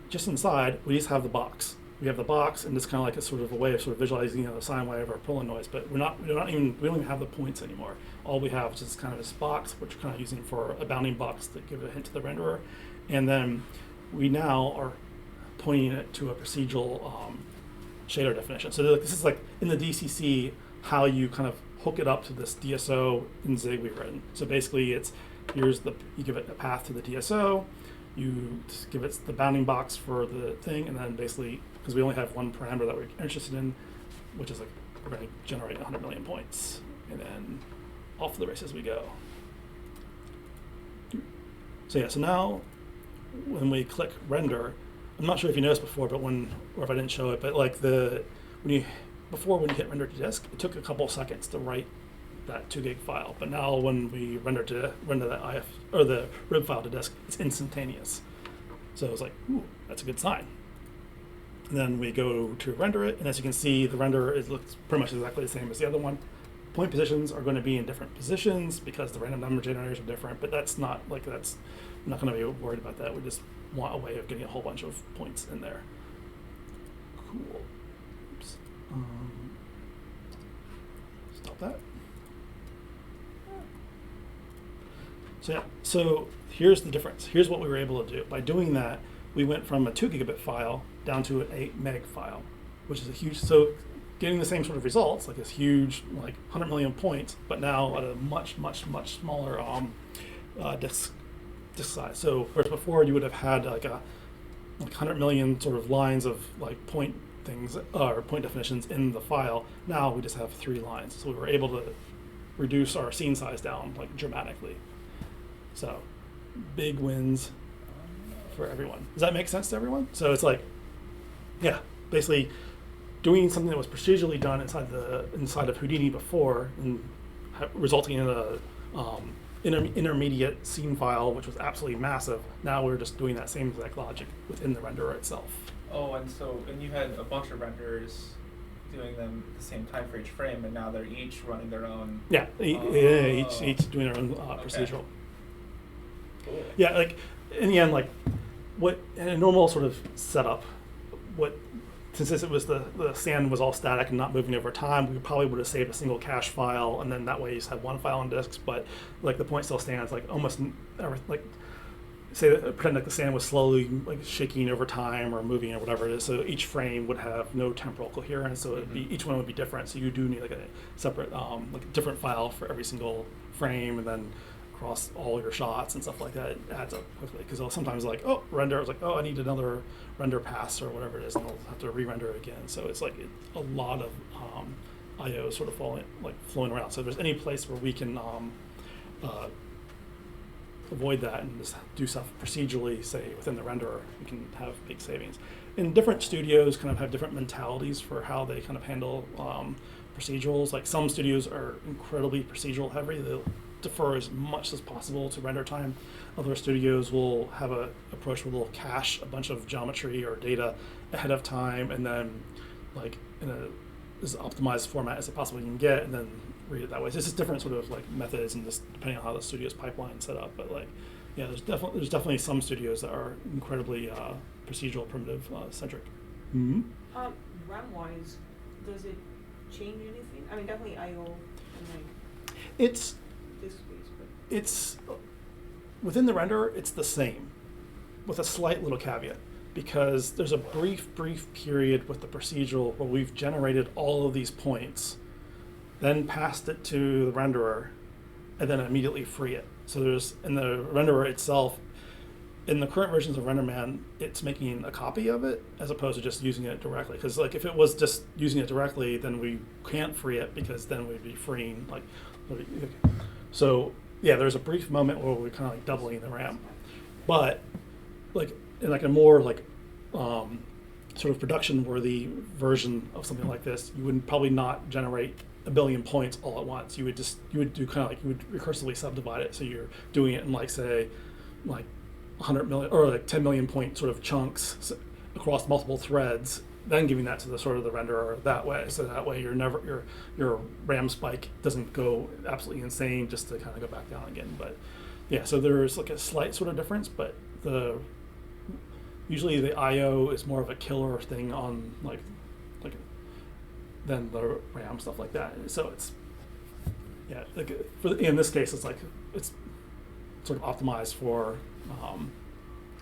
just inside, we just have the box. we have the box, and it's kind of like a sort of a way of sort of visualizing, the sine wave or pulling noise, but we don't even have the points anymore. All we have is just kind of this box, which we're kind of using for a bounding box to give a hint to the renderer, and then we now are pointing it to a procedural shader definition. So this is like in the DCC how you kind of hook it up to this DSO in Zig we've written. So basically, you give it a path to the DSO. You just give it the bounding box for the thing, and then basically, because we only have one parameter that we're interested in, which is like we're going to generate 100 million points, and then off to the races we go. So yeah, so now when we click render, I'm not sure if you noticed before, but or if I didn't show it, but like when you hit render to disk, it took a couple seconds to write that 2 gig file, but now when we render that IF or the RIB file to disk, it's instantaneous. So it's like, ooh, that's a good sign. And then we go to render it, and as you can see, the render looks pretty much exactly the same as the other one. Point positions are going to be in different positions because the random number generators are different, but I'm not going to be worried about that. We just want a way of getting a whole bunch of points in there. Cool. Oops. Stop that. So yeah, so here's the difference. Here's what we were able to do. By doing that, we went from a 2 gigabit file down to an 8 meg file, which is a huge, so getting the same sort of results, like this huge, like 100 million points, but now at a much, much, much smaller disk size. So whereas before you would have had like 100 million sort of lines of like point things or point definitions in the file, now we just have 3 lines. So we were able to reduce our scene size down like dramatically. So big wins for everyone. Does that make sense to everyone? So it's like, yeah, basically doing something that was procedurally done inside of Houdini before, and resulting in a intermediate scene file, which was absolutely massive. Now we're just doing that same exact logic within the renderer itself. Oh, and you had a bunch of renderers doing them at the same time for each frame, and now they're each running their own. Yeah, each doing their own procedural. Cool. Yeah, like in the end, like what in a normal sort of setup, since it was the sand was all static and not moving over time, we probably would have saved a single cache file, and then that way you just have one file on disks. But like the point still stands, like almost like pretend like the sand was slowly like shaking over time or moving or whatever it is. So each frame would have no temporal coherence, so it'd be, each one would be different. So you do need like a separate like a different file for every single frame, and then across all your shots and stuff like that, it adds up quickly. Because sometimes like, oh, render, it's like, oh, I need another render pass or whatever it is, and I'll have to re-render it again. So it's like a lot of I/O sort of flowing around. So if there's any place where we can avoid that and just do stuff procedurally, say within the renderer, we can have big savings. And different studios kind of have different mentalities for how they kind of handle procedurals. Like some studios are incredibly procedural heavy. They'll defer as much as possible to render time. Other studios will have a approach where they'll cache a bunch of geometry or data ahead of time, and then like in as optimized format as it possibly can get, and then read it that way. So it's just different sort of like methods, and just depending on how the studio's pipeline set up. But like, yeah, there's definitely some studios that are incredibly procedural primitive centric. Mm-hmm. RAM-wise, does it change anything? I mean, definitely I/O and like it's disk space, but it's within the renderer. It's the same, with a slight little caveat, because there's a brief period with the procedural where we've generated all of these points, then passed it to the renderer, and then immediately free it. So there's, in the renderer itself, in the current versions of RenderMan, it's making a copy of it as opposed to just using it directly. Because like if it was just using it directly, then we can't free it, because then we'd be freeing like. So yeah, there's a brief moment where we're kind of like doubling the RAM, but like in like a more like sort of production-worthy version of something like this, you would probably not generate a billion points all at once. You would do kind of like, you would recursively subdivide it. So you're doing it in like, say, like 100 million or like 10 million point sort of chunks across multiple threads, then giving that to the sort of the renderer that way. So that way your RAM spike doesn't go absolutely insane just to kind of go back down again. But yeah, so there's like a slight sort of difference, but the usually the I/O is more of a killer thing on like than the RAM, stuff like that. So it's in this case it's sort of optimized for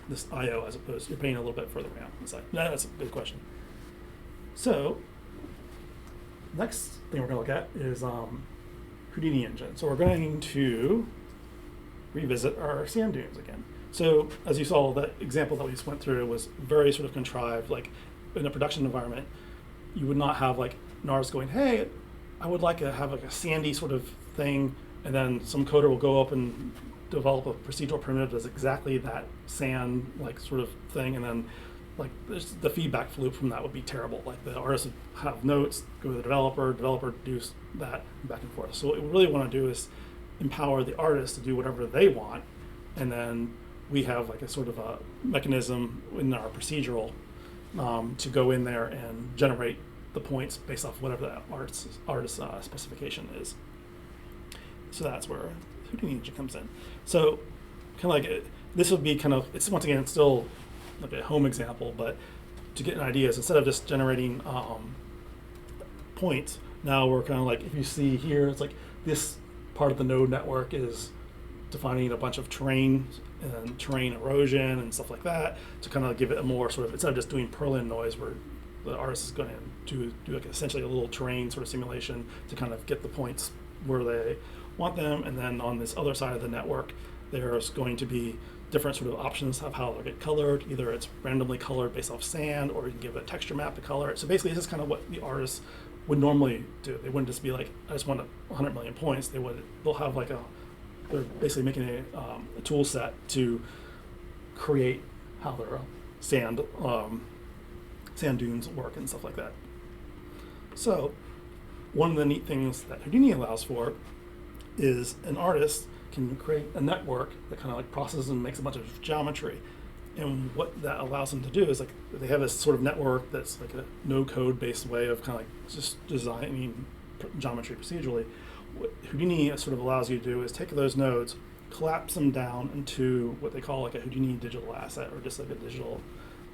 this I/O as opposed to you're paying a little bit for the RAM. That's a good question. So next thing we're going to look at is Houdini engine. So we're going to revisit our sand dunes again. So as you saw, that example that we just went through was very sort of contrived. Like in a production environment, you would not have like an artist going, hey, I would like to have like a sandy sort of thing, and then some coder will go up and develop a procedural primitive that does exactly that sand like sort of thing, and then like the feedback loop from that would be terrible. Like the artist would have notes, go to the developer do that back and forth. So what we really want to do is empower the artist to do whatever they want, and then we have like a sort of a mechanism in our procedural to go in there and generate the points based off whatever that artist specification is. So that's where Houdini engine comes in. So kind of like this would be kind of, it's once again, it's still like a home example, but to get an idea is instead of just generating points, now we're kind of like, if you see here, it's like this part of the node network is defining a bunch of terrain and terrain erosion and stuff like that to kind of give it a more sort of, instead of just doing Perlin noise where the artist is going to do like essentially a little terrain sort of simulation to kind of get the points where they want them. And then on this other side of the network, there's going to be different sort of options of how they get colored. Either it's randomly colored based off sand, or you can give it a texture map to color it. So basically this is kind of what the artists would normally do. They wouldn't just be like, I just want 100 million points. They'll have like they're basically making a tool set to create how their sand dunes work and stuff like that. So one of the neat things that Houdini allows for is an artist can create a network that kind of like processes and makes a bunch of geometry. And what that allows them to do is like they have this sort of network that's like a no-code based way of kind of like just designing geometry procedurally. What Houdini sort of allows you to do is take those nodes, collapse them down into what they call like a Houdini digital asset, or just like a digital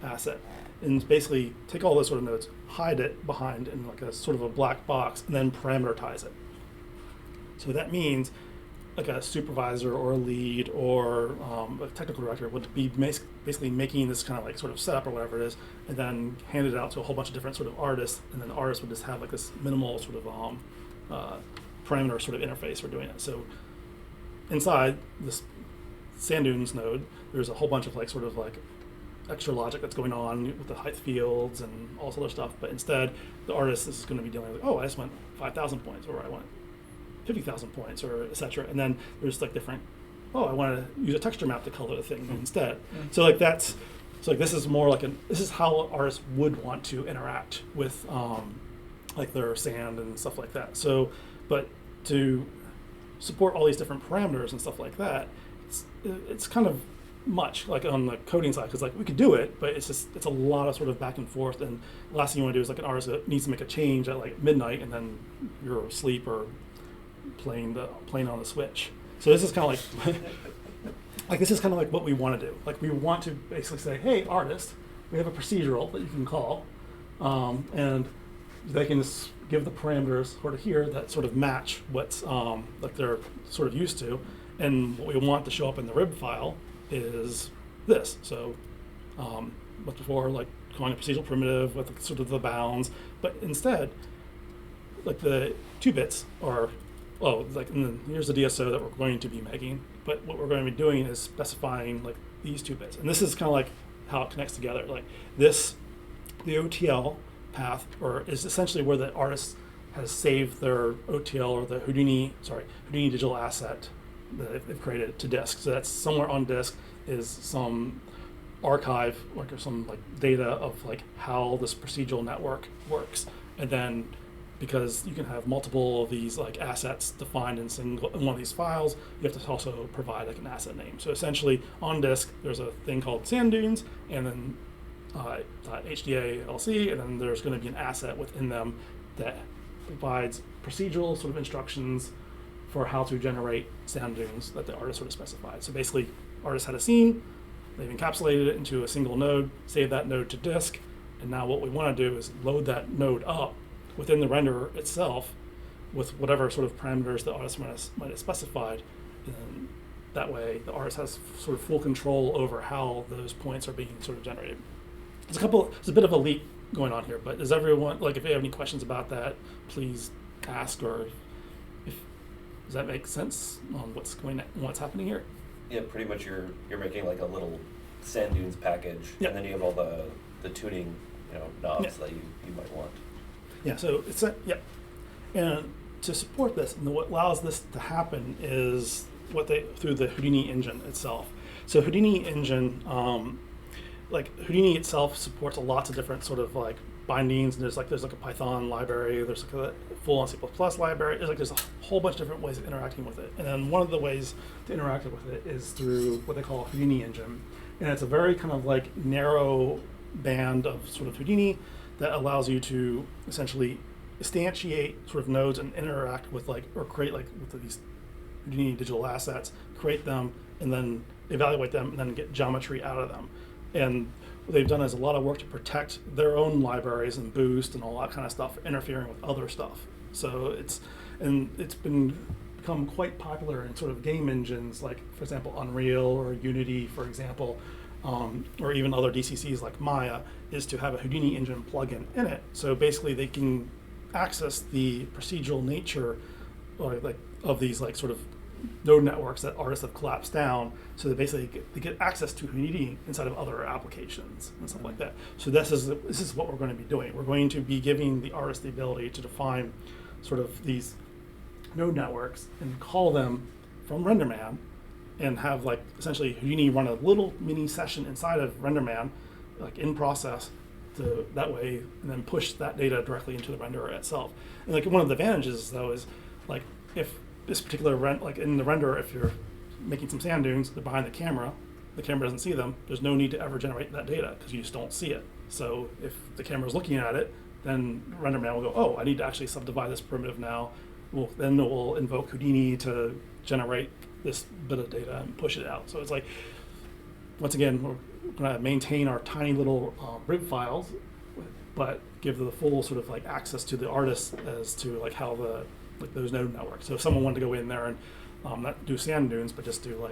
asset, and basically take all those sort of nodes, hide it behind in like a sort of a black box, and then parameterize it. So that means like a supervisor or a lead or a technical director would be basically making this kind of like sort of setup or whatever it is, and then hand it out to a whole bunch of different sort of artists, and then the artists would just have like this minimal sort of parameter sort of interface for doing it. So inside this sand dunes node, there's a whole bunch of like sort of like extra logic that's going on with the height fields and all this other stuff. But instead, the artist is going to be dealing with, oh, I just want 5,000 points, or I want 50,000 points, or etc. And then there's like different, oh, I want to use a texture map to color the thing instead. So like this is more like this is how artists would want to interact with like their sand and stuff like that. So, but to support all these different parameters and stuff like that, it's kind of much like on the coding side, because like we could do it, but it's a lot of sort of back and forth, and the last thing you want to do is like an artist that needs to make a change at like midnight and then you're asleep or playing on the Switch. So this is kind of like like this is kind of like what we want to do. Like we want to basically say, hey artist, we have a procedural that you can call, and they can just give the parameters sort of here that sort of match what's like they're sort of used to, and what we want to show up in the rib file is this. So what's before, like calling a procedural primitive with sort of the bounds, but instead like the 2 bits are, like, and then here's the DSO that we're going to be making, but what we're going to be doing is specifying like these 2 bits, and this is kind of like how it connects together. Like this, the OTL path, or is essentially where the artist has saved their OTL or the Houdini digital asset that they've created to disk. So that's somewhere on disk is some archive, like, or some like data of like how this procedural network works. And then because you can have multiple of these like assets defined in one of these files, you have to also provide like an asset name. So essentially on disk, there's a thing called sand dunes, and then .hdalc, and then there's going to be an asset within them that provides procedural sort of instructions for how to generate sand dunes that the artist sort of specified. So basically, artist had a scene, they've encapsulated it into a single node, save that node to disk, and now what we want to do is load that node up within the renderer itself with whatever sort of parameters the artist might have specified. And that way, the artist has sort of full control over how those points are being sort of generated. There's a bit of a leap going on here, but does everyone, like, if you have any questions about that, please ask, or does that make sense on what's happening here? Yeah, pretty much you're making like a little sand dunes package, and then you have all the tuning, knobs that you might want. Yeah, so it's and to support this, and what allows this to happen is through the Houdini engine itself. So Houdini engine, Houdini itself supports lots of different sort of like bindings. And there's like a Python library. There's like a full-on C++ library. There's a whole bunch of different ways of interacting with it. And then one of the ways to interact with it is through what they call a Houdini engine, and it's a very kind of like narrow band of sort of Houdini that allows you to essentially instantiate sort of nodes and interact with or create with these Houdini digital assets, create them, and then evaluate them, and then get geometry out of them. And what they've done is a lot of work to protect their own libraries and boost and all that kind of stuff, interfering with other stuff. So it's become quite popular in sort of game engines, like for example Unreal or Unity, for example, or even other DCCs like Maya, is to have a Houdini engine plugin in it. So basically they can access the procedural nature of these sort of node networks that artists have collapsed down, so that basically they get access to Houdini inside of other applications and stuff like that. So this is what we're going to be doing. We're going to be giving the artist the ability to define sort of these node networks and call them from RenderMan, and have essentially Houdini run a little mini session inside of RenderMan, in process, to that way, and then push that data directly into the renderer itself. And one of the advantages though is if this particular in the renderer, if you're making some sand dunes, they're behind the camera doesn't see them, there's no need to ever generate that data because you just don't see it. So if the camera's looking at it, then RenderMan will go, oh, I need to actually subdivide this primitive now. Then it will invoke Houdini to generate this bit of data and push it out. So it's once again, we're going to maintain our tiny little rib files, but give the full sort of access to the artist as to how those node networks. So if someone wanted to go in there and not do sand dunes, but just do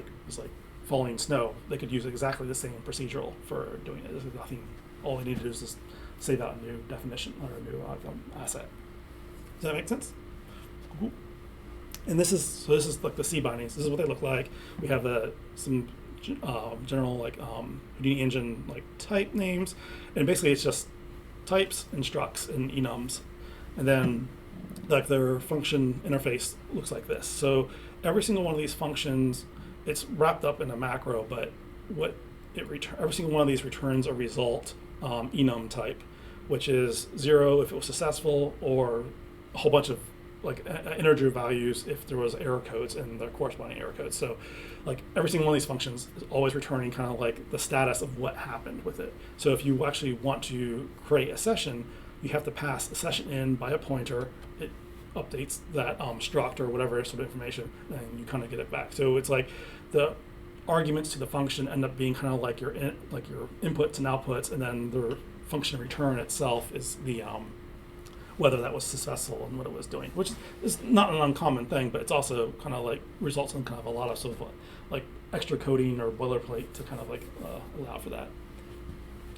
falling snow, they could use exactly the same procedural for doing it. There's nothing. All they need to do is just save out a new definition or a new asset. Does that make sense? Cool. And this is the C bindings. This is what they look like. We have some general Houdini engine type names, and basically it's just types and structs and enums, and then their function interface looks like this. So every single one of these functions, it's wrapped up in a macro, but every single one of these returns a result enum type, which is 0 if it was successful, or a whole bunch of integer values if there was error codes and the corresponding error codes. So every single one of these functions is always returning kind of the status of what happened with it. So if you actually want to create a session, you have to pass a session in by a pointer. It updates that struct or whatever sort of information, and you kind of get it back. So it's the arguments to the function end up being kind of your inputs and outputs, and then the function return itself is the whether that was successful and what it was doing, which is not an uncommon thing, but it's also kind of results in kind of a lot of sort of extra coding or boilerplate to kind of allow for that.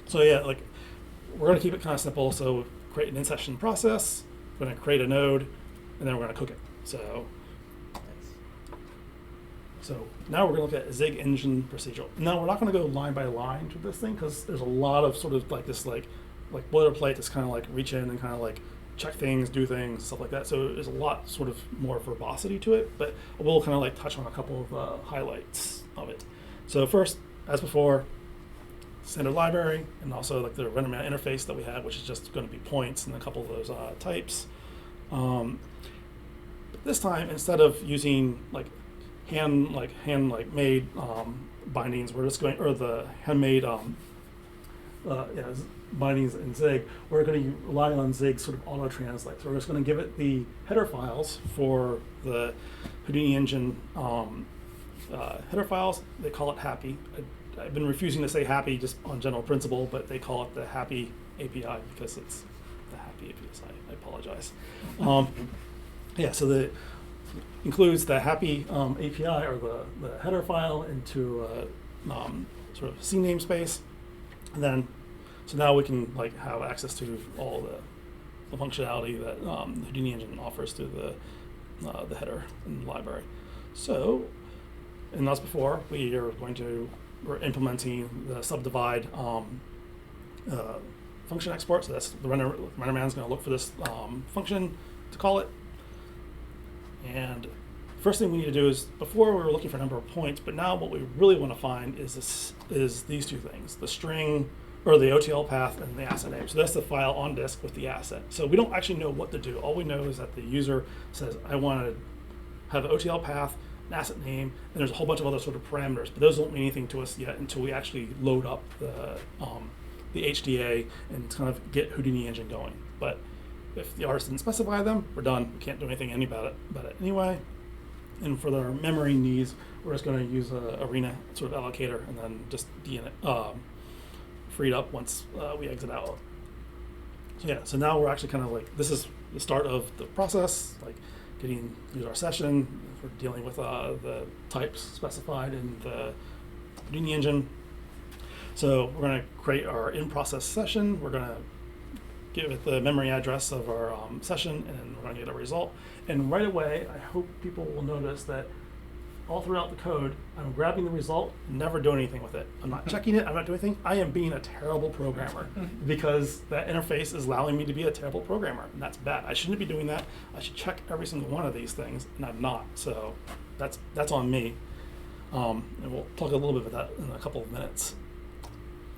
So yeah, we're going to keep it kind of simple. So create an in-session process, we're going to create a node, and then we're going to cook it. So now we're going to look at Zig engine procedural. Now we're not going to go line by line to this thing because there's a lot of sort of this boilerplate that's kind of reach in and kind of check things, do things, stuff like that. So there's a lot sort of more verbosity to it, but we'll kind of touch on a couple of highlights of it. So first, as before, standard library, and also the RenderMan interface that we have, which is just going to be points and a couple of those types. But this time, instead of using hand made bindings, we're just going, or the handmade bindings in Zig, we're going to rely on Zig's sort of auto-translate. So we're just going to give it the header files for the Houdini engine header files. They call it happy. I've been refusing to say happy just on general principle, but they call it the happy API because it's the happy API. I apologize. Yeah, so the includes the happy API or the header file into sort of C namespace, and then so now we can like have access to all the functionality that the Houdini engine offers through the header in the library. So, and as before, we're implementing the subdivide function export. So that's the RenderMan's going to look for this function to call it. And first thing we need to do is, before we were looking for a number of points, but now what we really want to find is these two things: the string or the OTL path and the asset name. So that's the file on disk with the asset. So we don't actually know what to do. All we know is that the user says, I want to have an OTL path, an asset name, and there's a whole bunch of other sort of parameters, but those don't mean anything to us yet until we actually load up the HDA and kind of get Houdini engine going. But if the artist didn't specify them, we're done. We can't do anything about it anyway. And for our memory needs, we're just going to use a arena sort of allocator and then just freed up once we exit out. So yeah, so now we're actually kind of like, this is the start of the process, like use our session. We're dealing with the types specified in the Houdini engine. So we're going to create our in-process session. We're going to give it the memory address of our session, and we're going to get a result. And right away, I hope people will notice that all throughout the code, I'm grabbing the result, never doing anything with it. I'm not checking it, I'm not doing anything. I am being a terrible programmer because that interface is allowing me to be a terrible programmer, and that's bad. I shouldn't be doing that. I should check every single one of these things, and I'm not. So that's on me. And we'll talk a little bit about that in a couple of minutes.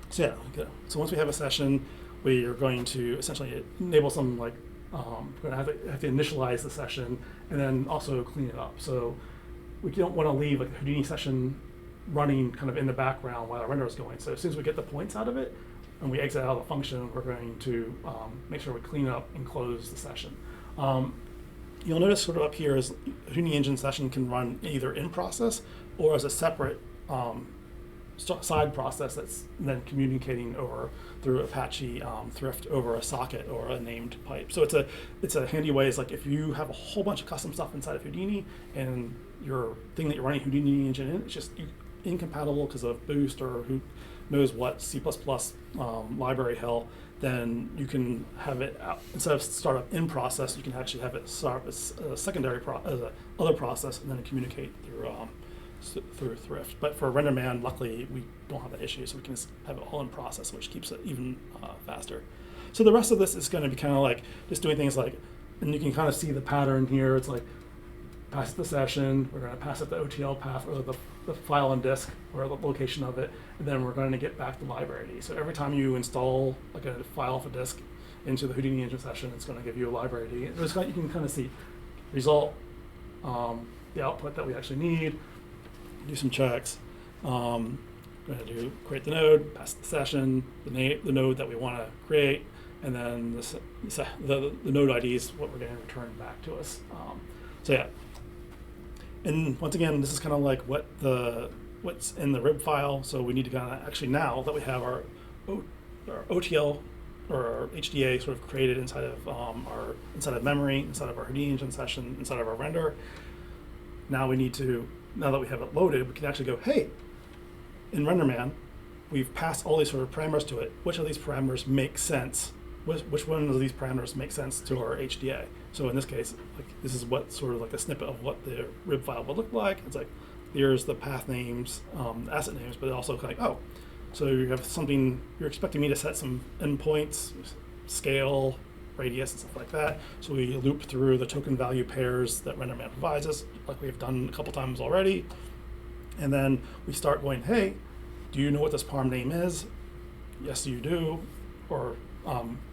So yeah, okay. So once we have a session, we are going to essentially enable some we're going to have to initialize the session and then also clean it up. So we don't want to leave a Houdini session running kind of in the background while our render is going. So as soon as we get the points out of it and we exit out of the function, we're going to make sure we clean up and close the session. You'll notice sort of up here is Houdini engine session can run either in process or as a separate side process that's then communicating over through Apache Thrift over a socket or a named pipe. So it's a handy way. It's like if you have a whole bunch of custom stuff inside of Houdini and your thing that you're running Houdini engine in, it's just incompatible because of Boost or who knows what C++ library hell, then you can have it out, instead of start up in process, you can actually have it start up as a secondary other process and then communicate through Thrift. But for RenderMan, luckily, we don't have that issue, so we can just have it all in process, which keeps it even faster. So the rest of this is going to be kind of like just doing things like, and you can kind of see the pattern here. It's like pass it the session, we're going to pass it the OTL path or the file on disk or the location of it, and then we're going to get back the library ID. So every time you install like a file off a disk into the Houdini engine session, it's going to give you a library ID. You can kind of see result, the output that we actually need, do some checks. Going to create the node, pass the session, the node that we want to create, and then the node ID is what we're going to return back to us. So yeah. And once again, this is kind of like what's in the rib file. So we need to kind of actually, now that we have our OTL or our HDA sort of created inside of memory, inside of our Houdini engine session, inside of our render. Now we need to, now that we have it loaded, we can actually go, hey, in RenderMan, we've passed all these sort of parameters to it. Which of these parameters make sense? Which one of these parameters make sense to our HDA? So in this case, like this is what sort of like a snippet of what the rib file would look like. It's like, here's the path names, asset names, but also like, oh, so you have something, you're expecting me to set some endpoints, scale, radius, and stuff like that. So we loop through the token value pairs that RenderMan provides us, like we've done a couple times already. And then we start going, hey, do you know what this parm name is? Yes, you do. Or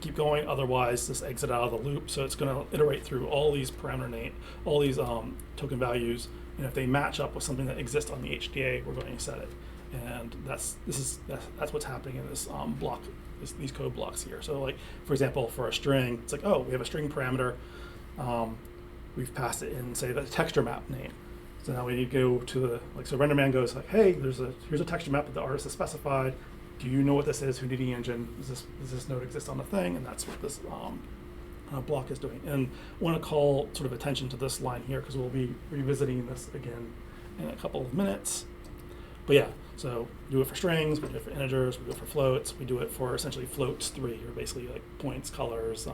keep going, otherwise just exit out of the loop. So it's going to iterate through all these all these token values, and if they match up with something that exists on the HDA, we're going to set it. And that's what's happening in this block, these code blocks here. So like, for example, for a string, it's like, oh, we have a string parameter. We've passed it in, say, the texture map name. So now we need to go to the, like, so RenderMan goes like, hey, here's a texture map that the artist has specified. Do you know what this is? Houdini engine? Does this node exist on the thing? And that's what this block is doing. And I want to call sort of attention to this line here because we'll be revisiting this again in a couple of minutes. But yeah, so we do it for strings, we do it for integers, we do it for floats, we do it for essentially floats 3, or basically like points, colors,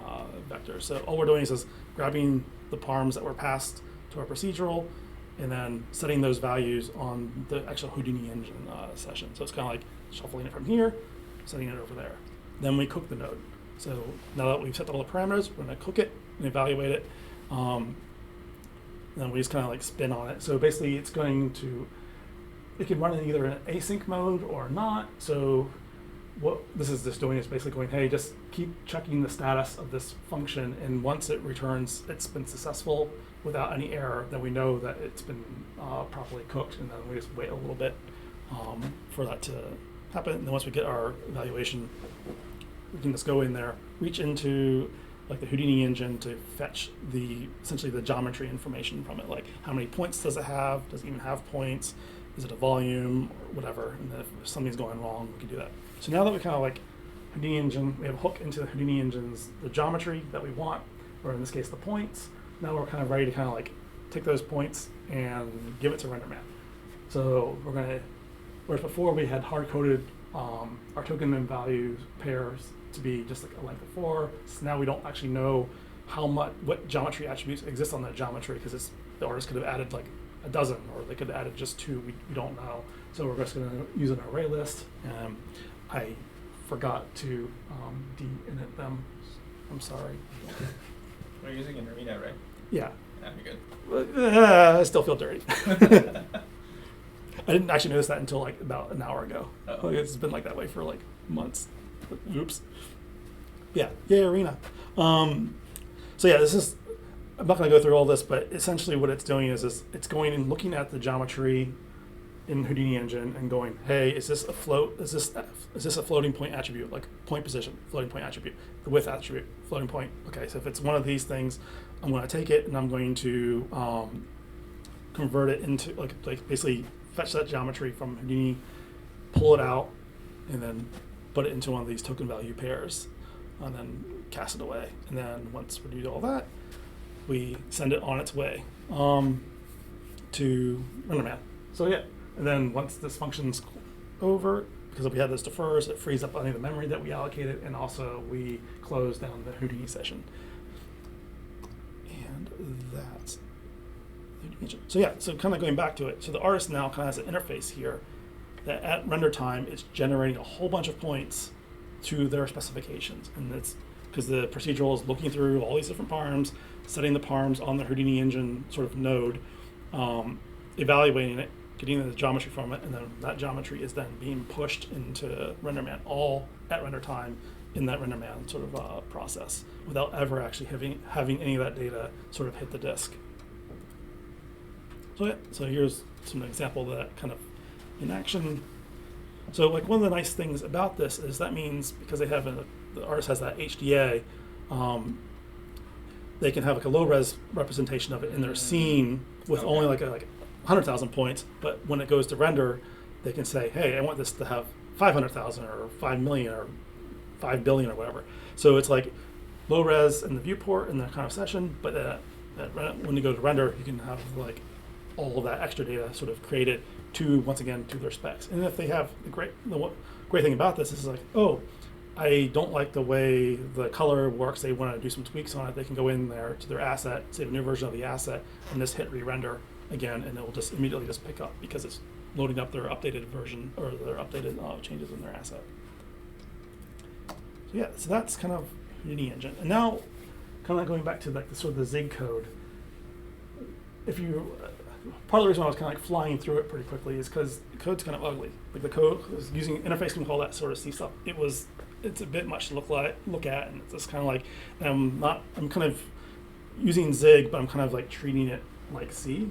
vectors. So all we're doing is grabbing the params that were passed to our procedural and then setting those values on the actual Houdini engine session. So it's kind of like shuffling it from here, setting it over there. Then we cook the node. So now that we've set all the parameters, we're going to cook it and evaluate it. Then we just kind of like spin on it. So basically it's going to, it can run in either an async mode or not. So what this is just doing is basically going, hey, just keep checking the status of this function, and once it returns it's been successful without any error, then we know that it's been properly cooked, and then we just wait a little bit for that to happen. And then once we get our evaluation, we can just go in there, reach into like the Houdini engine to fetch essentially the geometry information from it, like how many points does it have, does it even have points, is it a volume, or whatever, and then if something's going wrong, we can do that. So now that we kind of like Houdini engine, we have a hook into the Houdini engine's, the geometry that we want, or in this case the points. Now we're kind of ready to kind of like take those points and give it to RenderMan. So we're going to, whereas before we had hard-coded our token and value pairs to be just like a length of 4, so now we don't actually know what geometry attributes exist on that geometry, because the artist could have added like a dozen, or they could have added just 2, we don't know. So we're just going to use an array list. I forgot to de-init them. I'm sorry. We're using an arena, right? Yeah. Yeah, you're good. I still feel dirty. I didn't actually notice that until like about an hour ago. Uh-oh. Like, it's been like that way for like months. Oops. Yeah, yay, arena. So yeah, I'm not going to go through all this, but essentially what it's doing is it's going and looking at the geometry in Houdini engine and going, hey, is this a float? Is this a floating point attribute, like point position, floating point attribute, the width attribute, floating point? Okay, so if it's one of these things, I'm going to take it and I'm going to convert it into like basically fetch that geometry from Houdini, pull it out, and then put it into one of these token value pairs, and then cast it away. And then once we do all that, we send it on its way to RenderMan. So yeah, and then once this function's over, because we have this defers, it frees up any of the memory that we allocated, and also we close down the Houdini session. And that's so yeah, so kind of going back to it. So the artist now kind of has an interface here that at render time it's generating a whole bunch of points to their specifications, and it's because the procedural is looking through all these different params, setting the params on the Houdini engine sort of node, evaluating it, getting the geometry from it, and then that geometry is then being pushed into RenderMan, all at render time in that RenderMan sort of process, without ever actually having any of that data sort of hit the disk. So yeah, so here's some example of that kind of in action. So like one of the nice things about this is that means because they have the artist has that HDA, they can have like a low res representation of it in their scene with only like 100,000 points. But when it goes to render, they can say, hey, I want this to have 500,000 or 5 million or 5 billion or whatever. So it's like low res in the viewport in the kind of session, but when you go to render, you can have like all of that extra data sort of created to, once again, to their specs. And if they have the great thing about this is like, oh, I don't like the way the color works, they want to do some tweaks on it, they can go in there to their asset, save a new version of the asset, and just hit re-render again, and it will just immediately just pick up because it's loading up their updated version or their updated changes in their asset. So yeah, so that's kind of Houdini engine. And now, kind of going back to like the sort of the Zig code, if you part of the reason why I was kind of like flying through it pretty quickly is because the code's kind of ugly. Like the code was using interface and all that sort of C stuff. It's a bit much to look at, and it's just kind of like I'm kind of using Zig, but I'm kind of like treating it like C,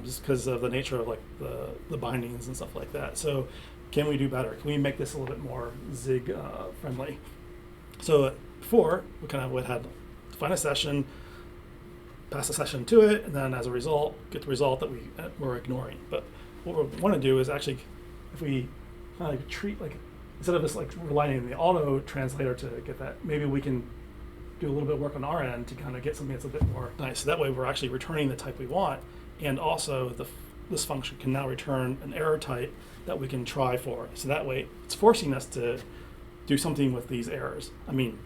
just because of the nature of like the bindings and stuff like that. So can we do better? Can we make this a little bit more Zig friendly? So before we kind of would have define a session, pass a session to it, and then as a result, get the result that we're ignoring. But what we want to do is actually, if we kind of like treat like, instead of just like relying on the auto translator to get that, maybe we can do a little bit of work on our end to kind of get something that's a bit more nice. So that way we're actually returning the type we want, and also this function can now return an error type that we can try for. So that way it's forcing us to do something with these errors. I mean,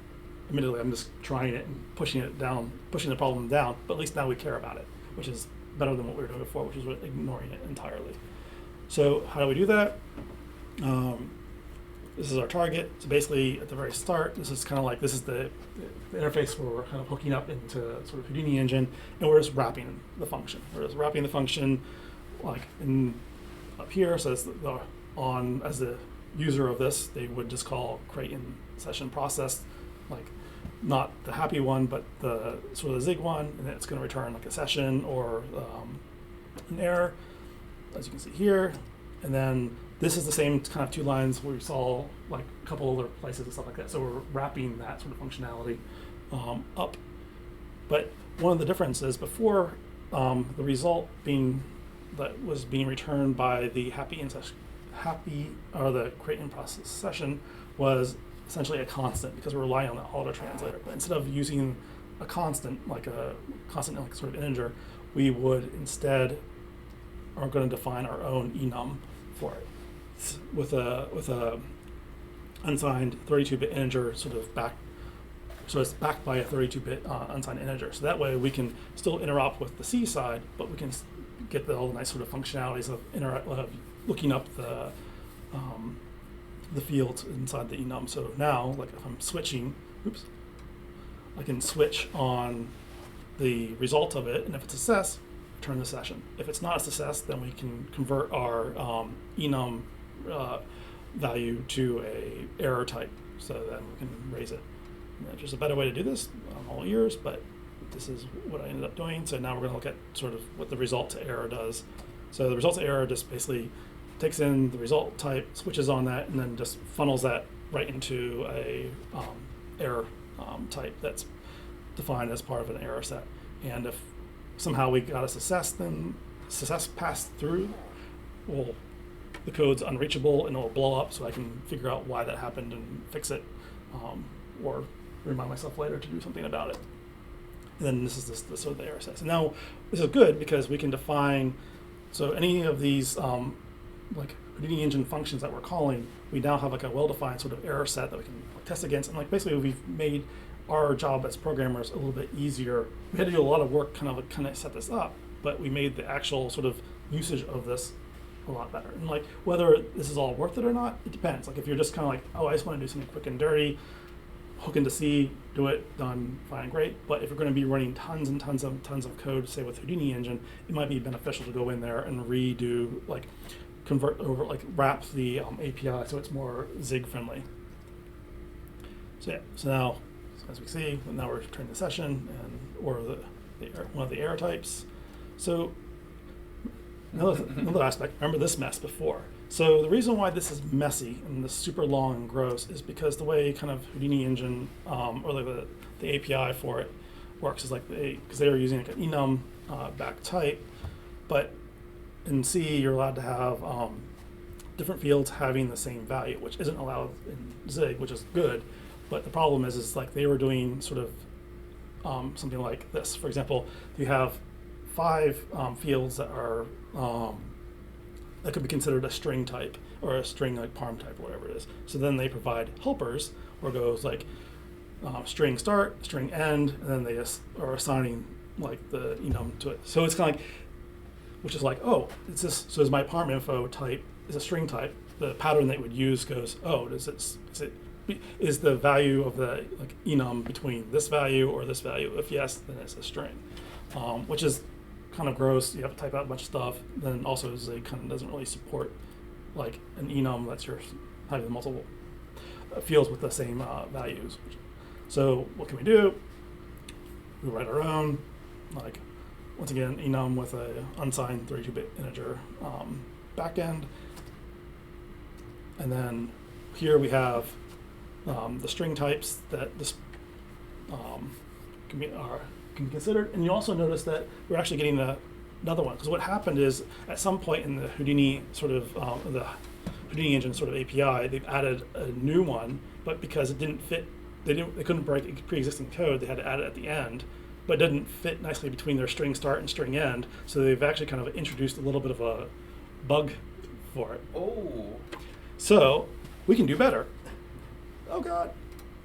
admittedly, I'm just trying it and pushing it down, pushing the problem down, but at least now we care about it, which is better than what we were doing before, which was ignoring it entirely. So how do we do that? This is our target. So basically, at the very start, this is kind of like, this is the interface where we're kind of hooking up into sort of Houdini engine, and we're just wrapping the function. We're just wrapping the function like up here. So it's as the user of this, they would just call create in session process, like not the happy one, but the sort of the Zig one, and then it's going to return like a session or an error, as you can see here. And then this is the same kind of two lines we saw like a couple other places and stuff like that. So we're wrapping that sort of functionality up. But one of the differences before, the result was being returned by the the create in process session was essentially a constant, because we're relying on the auto translator. But instead of using a constant like sort of integer, we would instead are going to define our own enum for it with a unsigned 32-bit integer sort of so it's backed by a 32-bit unsigned integer. So that way we can still interop with the C side, but we can get all the nice sort of functionalities of looking up the fields inside the enum. So now, like if I'm switching, I can switch on the result of it, and if it's a success, return the session. If it's not a success, then we can convert our enum value to a error type, so that we can raise it. And there's just a better way to do this. I'm all ears, but this is what I ended up doing. So now we're going to look at sort of what the result to error does. So the result to error just basically takes in the result type, switches on that, and then just funnels that right into a error type that's defined as part of an error set. And if somehow we got a success, then success passed through, well, the code's unreachable and it'll blow up, so I can figure out why that happened and fix it, or remind myself later to do something about it. And then this is the sort of the error set. And now this is good because we can define, so any of these like Houdini engine functions that we're calling, we now have like a well-defined sort of error set that we can test against. And like basically we've made our job as programmers a little bit easier. We had to do a lot of work kind of set this up, but we made the actual sort of usage of this a lot better. And like whether this is all worth it or not, it depends. Like if you're just kind of like, oh, I just want to do something quick and dirty, hook into C, do it, done, fine, great. But if you're going to be running tons and tons of code, say with Houdini engine, it might be beneficial to go in there and redo, like convert over, like wrap the API so it's more Zig friendly. So yeah, so now, as we see, now we're returning the session or one of the error types. So another aspect, remember this mess before. So the reason why this is messy and this super long and gross is because the way kind of Houdini engine or like the API for it works is like because they were using like an enum back type, but in C you're allowed to have different fields having the same value, which isn't allowed in Zig, which is good. But the problem is like they were doing sort of something like this. For example, you have 5 fields that are that could be considered a string type or a string like parm type or whatever it is. So then they provide helpers where it goes like string start, string end, and then they are assigning like the enum to it. So it's kind of like, which is like, oh, it's this. So is my parm info type is a string type. The pattern they would use goes, oh, is the value of the like enum between this value or this value? If yes, then it's a string, which is kind of gross. You have to type out a bunch of stuff. Then also Zig kind of doesn't really support like an enum that's having multiple fields with the same values. So what can we do? We write our own, like once again enum with a unsigned 32-bit integer backend, and then here we have the string types that this can be considered. And you also notice that we're actually getting another one, because what happened is at some point in the Houdini the Houdini engine sort of API, they've added a new one, but because it didn't fit, they couldn't break pre-existing code, they had to add it at the end, but it didn't fit nicely between their string start and string end, so they've actually kind of introduced a little bit of a bug for it. Oh. So we can do better. Oh God.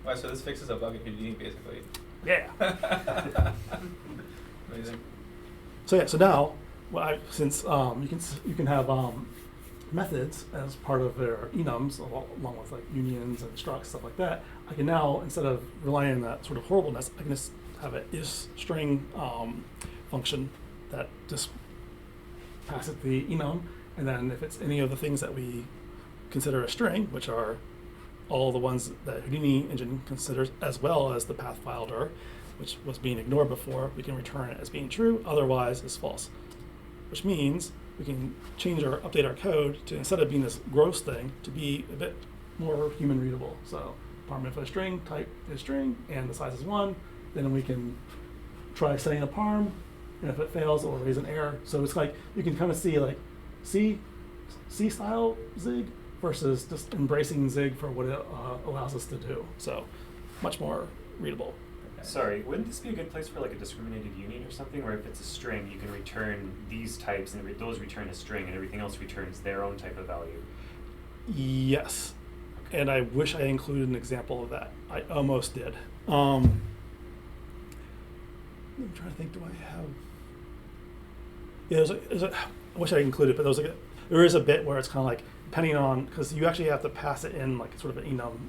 Wow, so this fixes a bug in Houdini, basically. Yeah. Amazing. So yeah, so now, since you can have methods as part of their enums, along with like unions and structs, stuff like that, I can now, instead of relying on that sort of horribleness, I can just have an isString function that just passes the enum, and then if it's any of the things that we consider a string, which are all the ones that Houdini engine considers, as well as the path file dir, which was being ignored before, we can return it as being true, otherwise it's false. Which means we can update our code to, instead of being this gross thing, to be a bit more human readable. So parm info string, type is string, and the size is 1. Then we can try setting a parm, and if it fails, it will raise an error. So it's like, you can kind of see like C style Zig versus just embracing Zig for what it allows us to do. So much more readable. Sorry, wouldn't this be a good place for like a discriminated union or something, where if it's a string, you can return these types, and those return a string, and everything else returns their own type of value? Yes, and I wish I included an example of that. I almost did. I'm trying to think. Do I have? Yeah, I wish I included, but there is a bit where it's kind of like depending on, because you actually have to pass it in like sort of an enum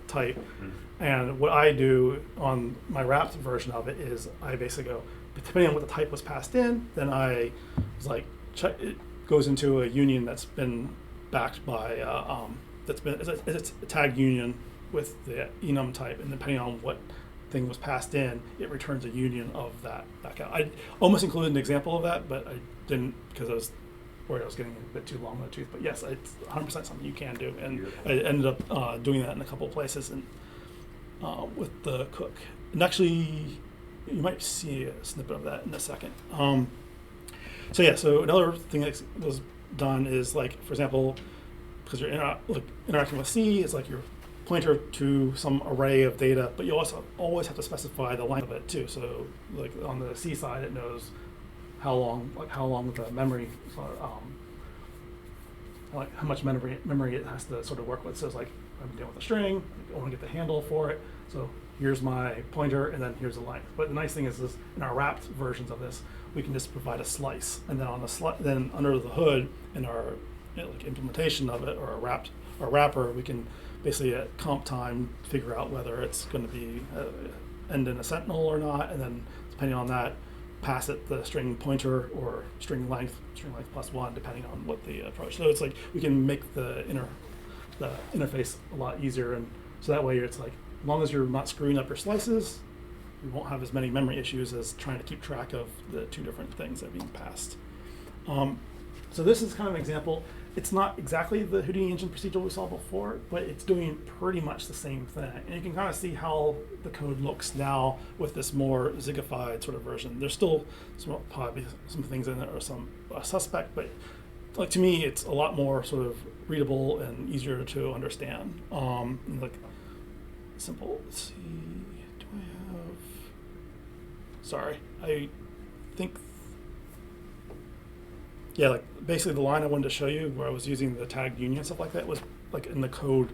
type. Mm-hmm. And what I do on my wrapped version of it is I basically go, depending on what the type was passed in, then I was like, it goes into a union that's been backed by, it's a tag union with the enum type, and depending on what thing was passed in, it returns a union of that back out. I almost included an example of that, but I didn't because I was worried I was getting a bit too long in the tooth. But yes, it's 100% something you can do, and I ended up doing that in a couple of places and with the cook. And actually, you might see a snippet of that in a second. So another thing that was done is, like, for example, because you're interacting with C, it's like your pointer to some array of data, but you also always have to specify the length of it too. So like on the C side, it knows how long the memory, like how much memory it has to sort of work with. So it's like, I'm dealing with a string, I want to get the handle for it. So here's my pointer, and then here's the length. But the nice thing is in our wrapped versions of this, we can just provide a slice, and then on the then under the hood in our like implementation of it, or a wrapper, we can basically at comp time figure out whether it's going to be end in a sentinel or not, and then depending on that, pass it the string pointer or string length plus 1, depending on what the approach. So it's like we can make the interface a lot easier, and so that way it's like, as long as you're not screwing up your slices, you won't have as many memory issues as trying to keep track of the two different things that are being passed. So this is kind of an example. It's not exactly the Houdini engine procedural we saw before, but it's doing pretty much the same thing. And you can kind of see how the code looks now with this more zigified sort of version. There's still probably some things in it or some suspect, but like to me, it's a lot more sort of readable and easier to understand. Like simple. Let's see. Do I have? Sorry, I think. Yeah, like basically the line I wanted to show you where I was using the tagged union and stuff like that was like in the code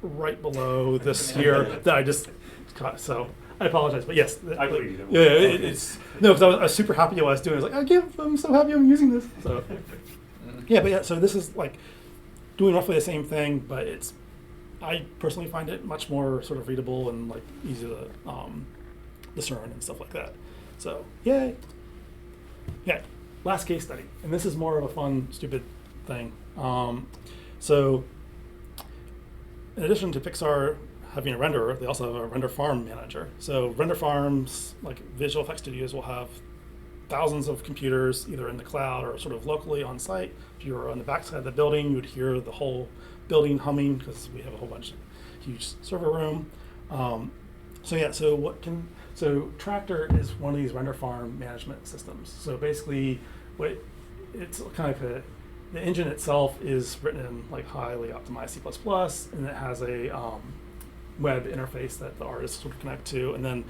right below this here that I just caught. So I apologize, but yes. I believe you. Yeah, it's no, because I was super happy what I was doing. I was like, I'm so happy I'm using this. So yeah, but yeah, so this is like doing roughly the same thing, but I personally find it much more sort of readable and like easy to discern and stuff like that. So yay. Yeah. Last case study, and this is more of a fun, stupid thing. So in addition to Pixar having a renderer, they also have a render farm manager. So render farms, like visual effects studios, will have thousands of computers either in the cloud or sort of locally on site. If you were on the backside of the building, you would hear the whole building humming because we have a whole bunch of huge server room. So Tractor is one of these render farm management systems. So basically, it's kind of the engine itself is written in like highly optimized C++, and it has a web interface that the artists sort of connect to, and then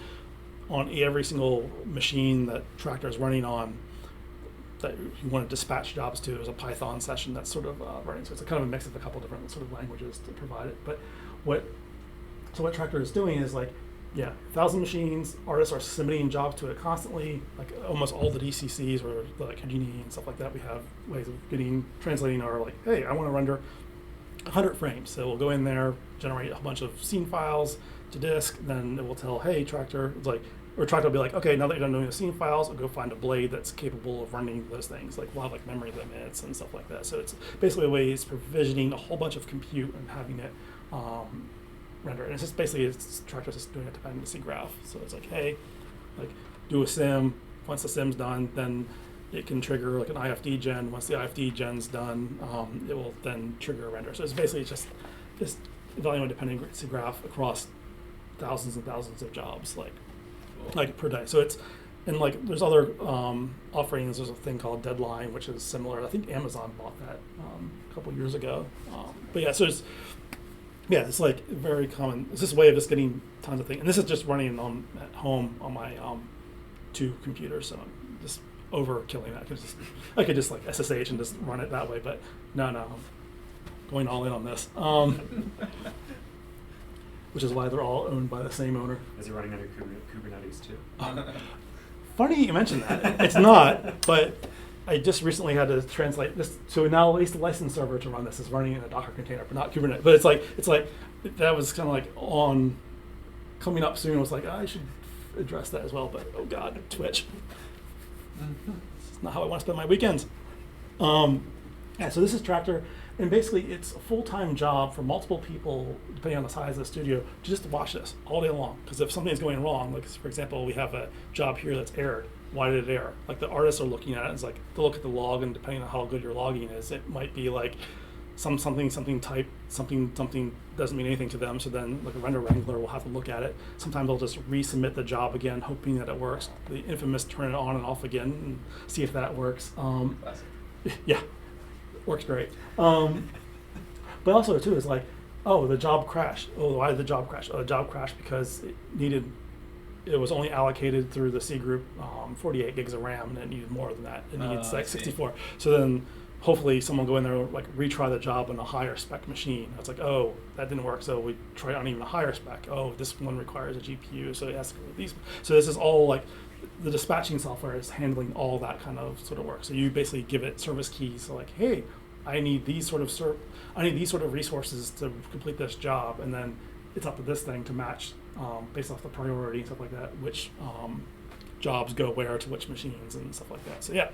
on every single machine that Tractor is running on that you want to dispatch jobs to, there's a Python session that's sort of running. So it's a kind of a mix of a couple different sort of languages to provide it. But what Tractor is doing is like, 1,000 machines, artists are submitting jobs to it constantly, like almost all the DCCs or the like Houdini and stuff like that. We have ways of translating our like, hey, I want to render 100 frames. So we'll go in there, generate a bunch of scene files to disk, then it will tell, hey, Tractor, it's like, or Tractor will be like, okay, now that you're done doing the scene files, I'll go find a blade that's capable of running those things. Like we'll have like memory limits and stuff like that. So it's basically a way it's provisioning a whole bunch of compute and having it render. And it's just basically, Tractor's just doing a dependency graph. So it's like, hey, like do a sim. Once the sim's done, then it can trigger like an IFD gen. Once the IFD gen's done, it will then trigger a render. So it's basically just evaluating a dependency graph across thousands and thousands of jobs, like per day. So it's, and like there's other offerings. There's a thing called Deadline, which is similar. I think Amazon bought that a couple years ago. But yeah, so it's like very common. It's this way of just getting tons of things. And this is just running at home on my 2 computers. So I'm just overkilling that. I could just like SSH and just run it that way. But no, I'm going all in on this. Which is why they're all owned by the same owner. Is it running under Kubernetes too? Funny you mentioned that. It's not, but I just recently had to translate this. So now at least the license server to run this is running in a Docker container, but not Kubernetes. But it's like that was kind of like coming up soon. I was like, I should address that as well. But oh god, Twitch. It's not how I want to spend my weekends. So this is Tractor. And basically, it's a full-time job for multiple people, depending on the size of the studio, to just watch this all day long. Because if something's going wrong, like for example, we have a job here that's errored. Why did it error? Like the artists are looking at it, and it's like they'll look at the log, and depending on how good your logging is, it might be like something type, something doesn't mean anything to them. So then, like a render wrangler will have to look at it. Sometimes they'll just resubmit the job again, hoping that it works. The infamous turn it on and off again and see if that works. Yeah. Works great. But also too is like, oh, the job crashed. Oh, why did the job crash? Oh, the job crashed because it was only allocated through the C group 48 gigs of RAM, and it needed more than that. It needed like 64. So then hopefully someone go in there and like retry the job on a higher spec machine. It's like, oh, that didn't work, so we try on even a higher spec. Oh, this one requires a GPU, so it has to go with these. So this is all like, the dispatching software is handling all that kind of sort of work. So you basically give it service keys. So like, hey, I need these sort of resources to complete this job, and then it's up to this thing to match based off the priority and stuff like that, which jobs go where to which machines and stuff like that. So yeah,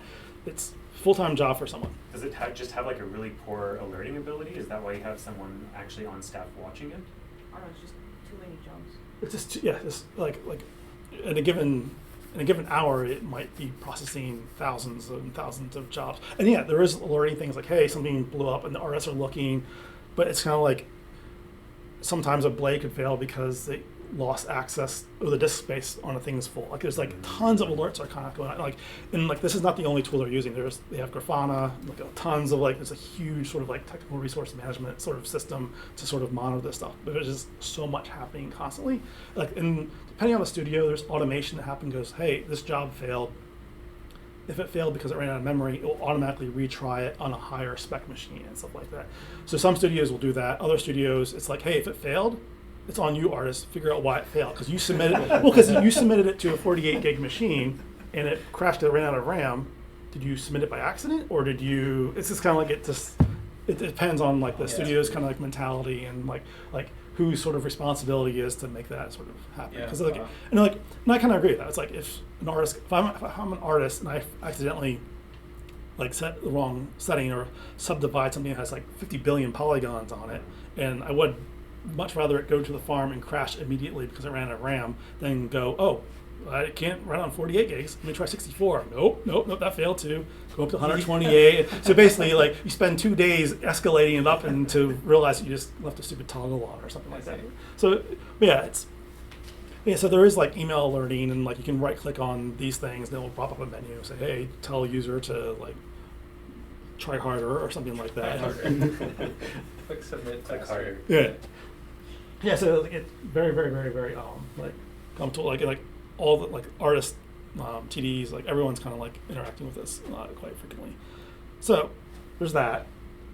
it's a full-time job for someone. Does it just have like a really poor alerting ability? Is that why you have someone actually on staff watching it? I don't know, it's just too many jobs. It's just it's like in a given hour, it might be processing thousands and thousands of jobs. And yeah, there is alerting things like, hey, something blew up and the artists are looking, but it's kind of like sometimes a blade could fail because they lost access or the disk space on a thing is full. Like there's like tons of alerts are kind of going on. Like, and like this is not the only tool they're using. They have Grafana, like tons of like, there's a huge sort of like technical resource management sort of system to sort of monitor this stuff. But there's just so much happening constantly. Like, and depending on the studio, there's automation that happens. Goes, hey, this job failed. If it failed because it ran out of memory, it will automatically retry it on a higher spec machine and stuff like that. So some studios will do that. Other studios, it's like, hey, if it failed, it's on you, artists. Figure out why it failed because you submitted it to a 48 gig machine and it crashed. It ran out of RAM. Did you submit it by accident or did you? It's just kind of like it depends on like the studio's kind of like mentality and like whose sort of responsibility is to make that sort of happen. Because and I kind of agree with that. It's like if I'm an artist and I accidentally like set the wrong setting or subdivide something that has like 50 billion polygons on it, and I would much rather it go to the farm and crash immediately because it ran out of RAM than go, oh, I can't run on 48 gigs. Let me try 64. Nope, that failed too. Go up to 128. So basically, like you spend 2 days escalating it up and to realize that you just left a stupid toggle on or something like that. So yeah, Yeah, so there is like email alerting, and like you can right click on these things, and it will pop up a menu and say, "Hey, tell user to like try harder" or something like that. Click submit. Click harder. Yeah. Yeah, so like, it's very, very, very, very like come to like all the like artists, TDs, like everyone's kind of like interacting with this quite frequently. So there's that.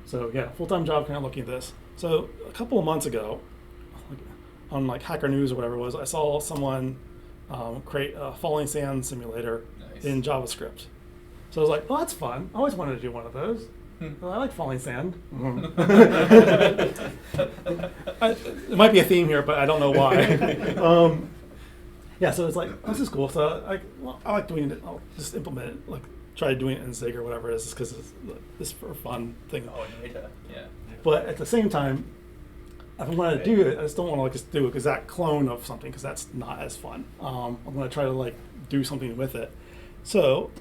So yeah, full-time job, kind of looking at this. So a couple of months ago, like, on like Hacker News or whatever it was, I saw someone create a falling sand simulator Nice. in JavaScript. So I was like, oh, that's fun. I always wanted to do one of those. Well, I like falling sand. It might be a theme here, but I don't know why. Yeah, so it's like, this is cool. So I like doing it. I'll just implement it, like try doing it in Zig or whatever it is, because it's for a fun thing. Oh, data. Yeah. But at the same time, if I want to do it, I just don't want to like just do an exact clone of something, because that's not as fun. I'm going to try to like do something with it. So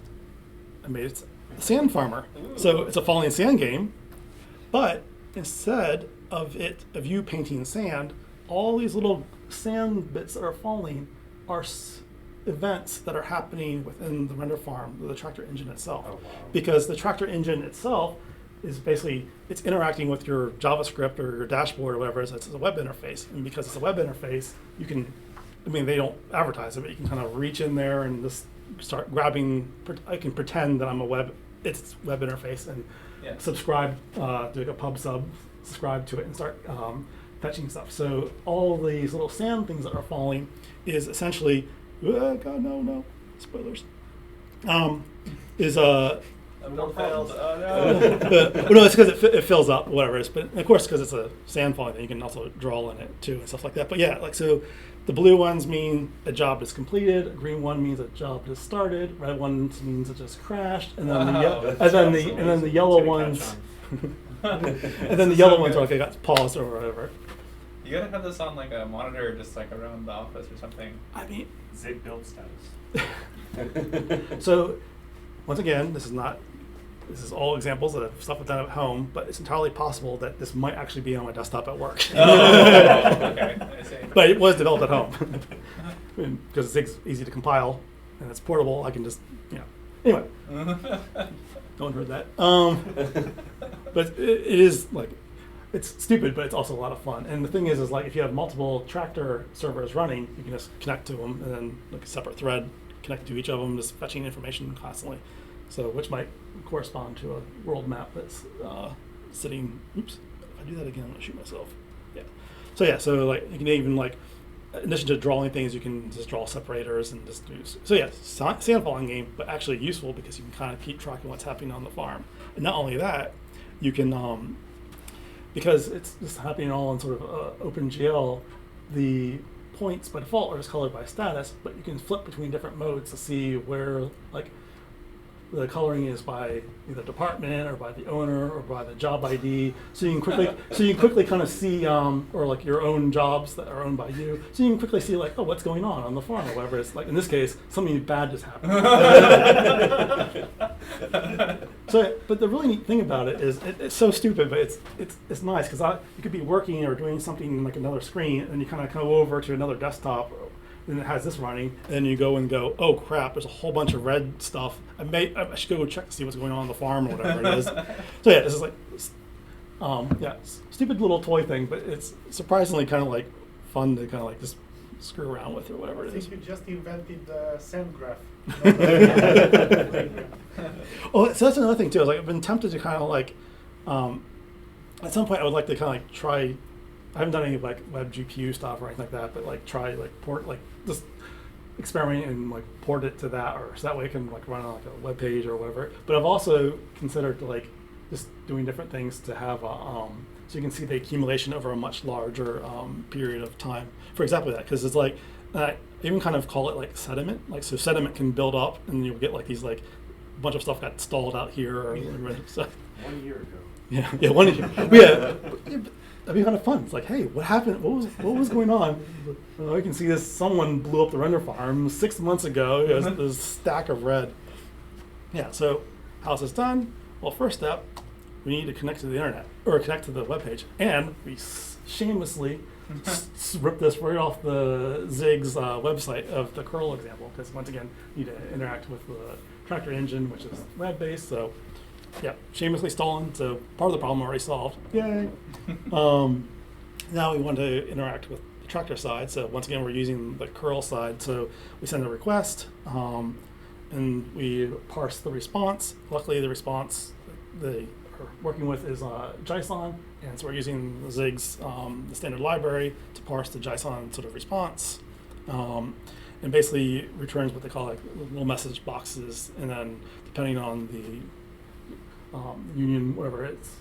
I made it a sand farmer. So it's a falling sand game, but instead of you painting sand, all these little sand bits that are falling are events that are happening within the render farm, the tractor engine itself. Oh, wow. Because the tractor engine itself is basically, it's interacting with your JavaScript or your dashboard or whatever it is. It's a web interface. And because it's a web interface, you can, I mean, they don't advertise it, but you can kind of reach in there and just start grabbing, I can pretend that I'm it's web interface and subscribe, do like a pub sub, subscribe to it and start fetching stuff. So all these little sand things that are falling is essentially, oh God, no, spoilers. Is One failed. Oh no. well, no, it's because it fills up, whatever it is. But of course, because it's a sand falling thing, you can also draw in it too and stuff like that. But yeah, like so, the blue ones mean a job is completed. A green one means a job is started. Red ones means it just crashed. And then the yellow ones. And then the yellow ones are like they got paused or whatever. You gotta have this on like a monitor, just like around the office or something. I mean, Zig build status. so once again, this is all examples of stuff I've done at home, but it's entirely possible that this might actually be on my desktop at work. Okay, I see. But it was developed at home. Because Zig's easy to compile and it's portable, I can just, Anyway, don't heard that. But it is like, it's stupid, but it's also a lot of fun. And the thing is like if you have multiple tractor servers running, you can just connect to them and then like a separate thread connect to each of them, just fetching information constantly. So which might correspond to a world map that's sitting. Oops! If I do that again, I'm gonna shoot myself. Yeah. So like you can even like, in addition to drawing things, you can just draw separators and just do. So yeah, sand falling game, but actually useful because you can kind of keep track of what's happening on the farm. And not only that, you can because it's just happening all in sort of OpenGL, the points by default are just colored by status, but you can flip between different modes to see where like the coloring is by either department or by the owner or by the job ID. So you can quickly kind of see or like your own jobs that are owned by you. So you can quickly see like, oh, what's going on the farm or whatever. It's like in this case, something bad just happened. So, but the really neat thing about it is it's so stupid, but it's nice because you could be working or doing something in like another screen, and you kind of go over to another desktop, and it has this running, and you go, oh crap, there's a whole bunch of red stuff. I should go check to see what's going on the farm or whatever it is. So yeah, this is like, stupid little toy thing, but it's surprisingly kind of like fun to kind of like just screw around with or whatever it is. I think you just invented the sand graph. Oh, so that's another thing too. Like I've been tempted to kind of like, at some point I would like to kind of like try. I haven't done any like web GPU stuff or anything like that, but like try like port like just experiment and like port it to that, or so that way it can like run on like a web page or whatever. But I've also considered like just doing different things to have so you can see the accumulation over a much larger period of time. For example, that because it's like I even kind of call it like sediment. Like so, sediment can build up, and you'll get like these like a bunch of stuff got stalled out here or so. 1 year ago. Yeah, 1 year. Yeah. That'd be kind of fun. It's like, hey, what happened? What was going on? You can see this. Someone blew up the render farm 6 months ago. There's a stack of red. Yeah. So how's this done? Well, first step, we need to connect to the internet or connect to the web page, and we shamelessly rip this right off the Zig's website of the curl example, because once again, you need to interact with the tractor engine, which is web-based. So, yeah, shamelessly stolen. So part of the problem already solved. Yay! Now we want to interact with the tractor side. So once again, we're using the curl side. So we send a request, and we parse the response. Luckily, the response they are working with is JSON, and so we're using the Zig's the standard library to parse the JSON sort of response, and basically returns what they call like little message boxes, and then depending on the union, whatever it's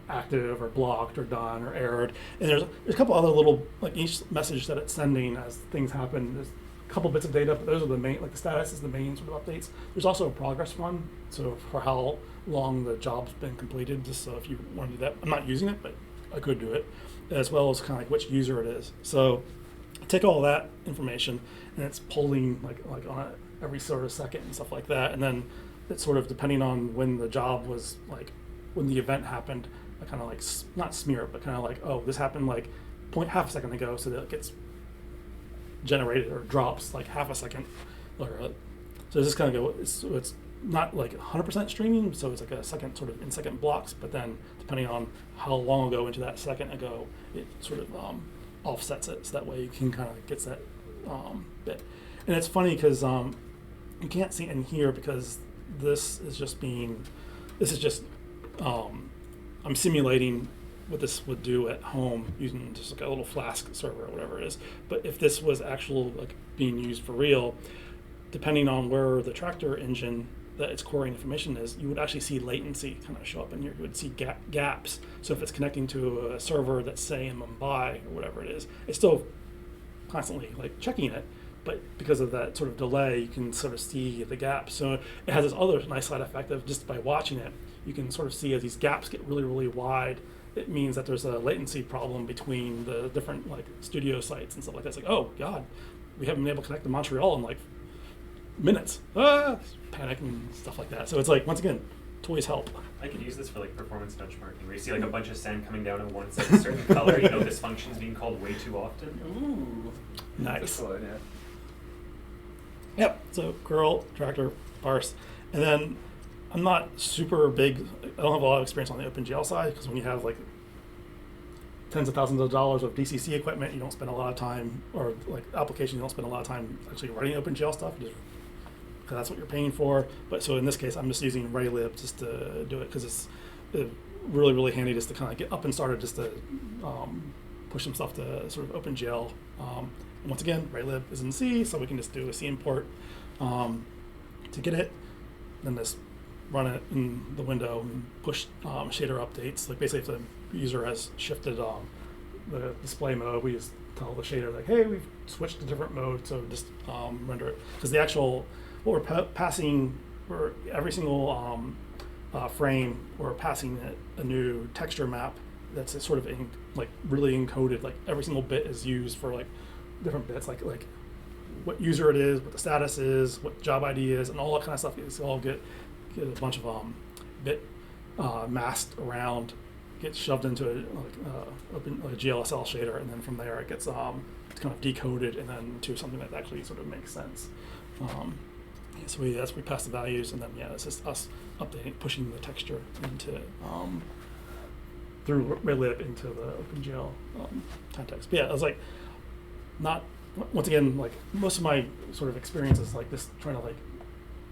active or blocked or done or errored, and there's a couple other little, like each message that it's sending as things happen, there's a couple bits of data, but those are the main, like the status is the main sort of updates. There's also a progress one, so for how long the job's been completed, just so if you want to do that. I'm not using it, but I could do it, as well as kind of like which user it is. So take all that information, and it's polling like on every sort of second and stuff like that, and then it's sort of depending on when the job was, like when the event happened, I kind of like not smear it, but kind of like, oh, this happened like half a second ago, so that it gets generated or drops like half a second. Or so this kind of go. It's not like 100% streaming, so it's like a second sort of in second blocks. But then depending on how long ago into that second ago, it sort of offsets it, so that way you can kind of get that bit. And it's funny because you can't see it in here because this is just I'm simulating what this would do at home using just like a little Flask server or whatever it is. But if this was actual like being used for real, depending on where the tractor engine that its querying information is, you would actually see latency kind of show up in here. You would see gaps. So if it's connecting to a server that's say in Mumbai or whatever it is, it's still constantly like checking it. But because of that sort of delay, you can sort of see the gaps. So it has this other nice side effect of just by watching it, you can sort of see as these gaps get really, really wide, it means that there's a latency problem between the different like studio sites and stuff like that. It's like, oh God, we haven't been able to connect to Montreal in like minutes. Panic and stuff like that. So it's like, once again, toys help. I could use this for like performance benchmarking, where you see like a bunch of sand coming down at once at a certain color. You know this function's being called way too often. Ooh. Nice. Good one, yeah. Yep. So curl, tractor, parse, and then I'm not super big. I don't have a lot of experience on the OpenGL side, because when you have like tens of thousands of dollars of DCC equipment, you don't spend a lot of time, or like application, you don't spend a lot of time actually writing OpenGL stuff, just because that's what you're paying for. But so in this case, I'm just using RayLib just to do it, because it's really, really handy just to kind of get up and started, just to push some stuff to sort of OpenGL. And once again, RayLib is in C, so we can just do a C import to get it, then just run it in the window and push shader updates. Like basically, if the user has shifted the display mode, we just tell the shader like, hey, we've switched to different mode, so just render it. Because the actual, what we're passing for every single frame, we're passing it a new texture map that's sort of like really encoded. Like every single bit is used for like different bits, like what user it is, what the status is, what job ID is, and all that kind of stuff. It's all get a bunch of bit masked around, gets shoved into a GLSL shader, and then from there it gets kind of decoded and then to something that actually sort of makes sense. So we pass the values, and then it's just us updating, pushing the texture into through RayLib into the OpenGL context. But yeah, I was like, not once again, like most of my sort of experience is like this, trying to like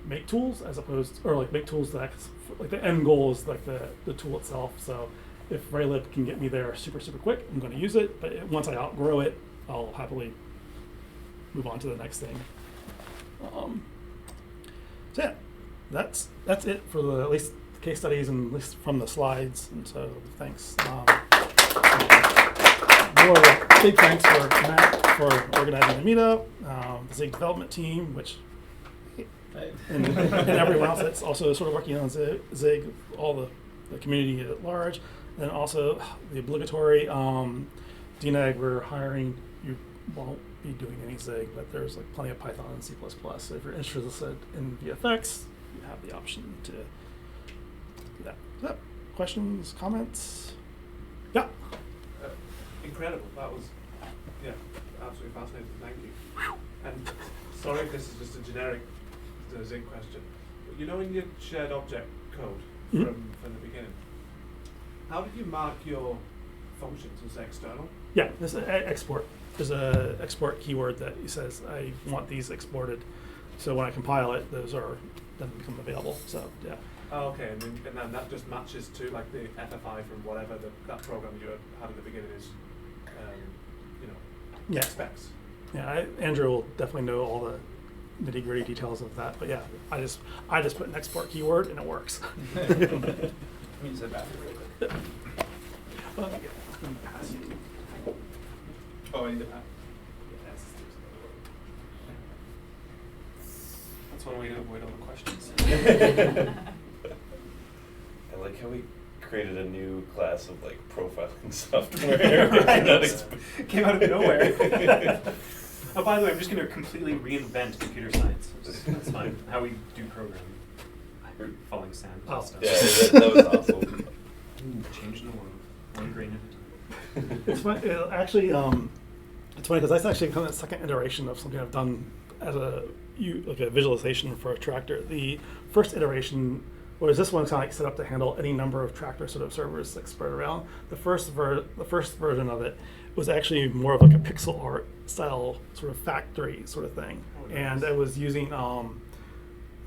make tools as opposed, or like make tools that like the end goal is like the tool itself. So if RayLib can get me there super quick, I'm going to use it. But once I outgrow it, I'll happily move on to the next thing. So yeah, that's it for at least the case studies and at least from the slides. And so thanks. More big thanks for Matt for organizing the meetup, the Zig development team, which and everyone else that's also sort of working on Zig, all the community at large, and also the obligatory DNAG we're hiring. You won't be doing any Zig, but there's like plenty of Python and C++. So if you're interested in VFX, you have the option to do that. Questions, comments? Yeah. incredible. That was, absolutely fascinating. Thank you. And sorry if this is just a generic Zing question, but you know in your shared object code from the beginning, how did you mark your functions as external? Yeah, there's an export. There's a export keyword that says I want these exported. So when I compile it, those are then become available. So yeah. Oh, okay, and then that just matches to like the FFI from whatever that program you had at the beginning is, Yeah. specs. Yeah, Andrew will definitely know all the nitty-gritty details of that. But yeah, I just put an export keyword and it works. Let me use that back really quick. Well, yeah, let me pass you. Oh, I need to pack. That's one way to avoid all the questions. I like how we created a new class of like profiling software. Right. Came out of nowhere. Oh, by the way, I'm just going to completely reinvent computer science. That's fine. How we do programming. Falling sand and Oh. stuff. Yeah, that was awesome. Changing the world. One grain at a time. It's funny. It's funny because that's actually kind of the second iteration of something I've done as a visualization for a tractor. The first iteration was this one kind of like set up to handle any number of tractor sort of servers like spread around. The first version of it was actually more of like a pixel art style sort of factory sort of thing, and it was using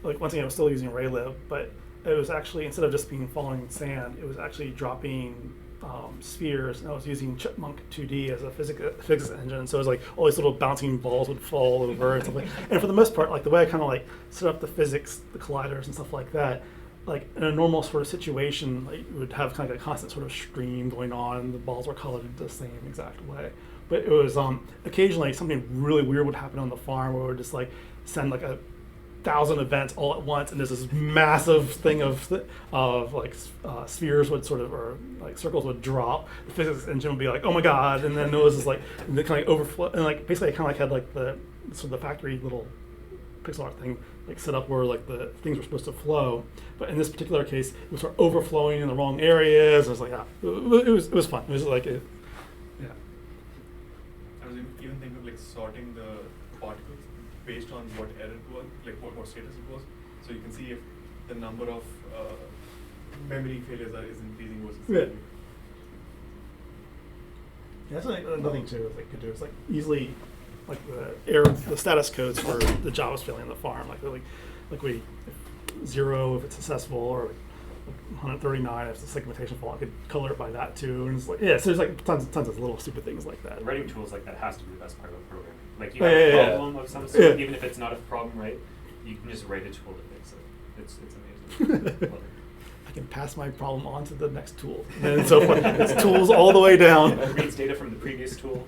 like once again it was still using Raylib, but it was actually instead of just being falling sand, it was actually dropping spheres, and I was using Chipmunk 2D as a physics engine. So it was like all these little bouncing balls would fall over and stuff like. And for the most part, like the way I kind of like set up the physics, the colliders and stuff like that, like in a normal sort of situation, like you would have kind of a constant sort of stream going on, and the balls were colored the same exact way. But it was occasionally something really weird would happen on the farm where we would just like send like 1,000 events all at once, and there's this massive thing of spheres would sort of, or like circles would drop. The physics engine would be like, oh my god, and then it was just like, and it kind of overflow, and like basically I kind of like had like the sort of the factory little pixel art thing like set up where like the things were supposed to flow, but in this particular case it was sort of overflowing in the wrong areas. It was like it was fun. It was like yeah. I was even thinking of like sorting the particles based on what error it was, like what status it was, so you can see if the number of memory failures is increasing versus Yeah. Yeah, that's like another thing too. Like could do is like easily like the status codes for the Java's failing on the farm. Like we 0 if it's successful, or 139 if it's a segmentation fault. I could color it by that too. And it's like so there's like tons of little stupid things like that. Writing tools like that has to be the best part of programming. Like you Yeah, have yeah, a yeah. problem of some sort, Yeah. even if it's not a problem, right? You can just write a tool to fix it. It's amazing. Love it. I can pass my problem on to the next tool, and so forth. It's tools all the way down. It reads data from the previous tool.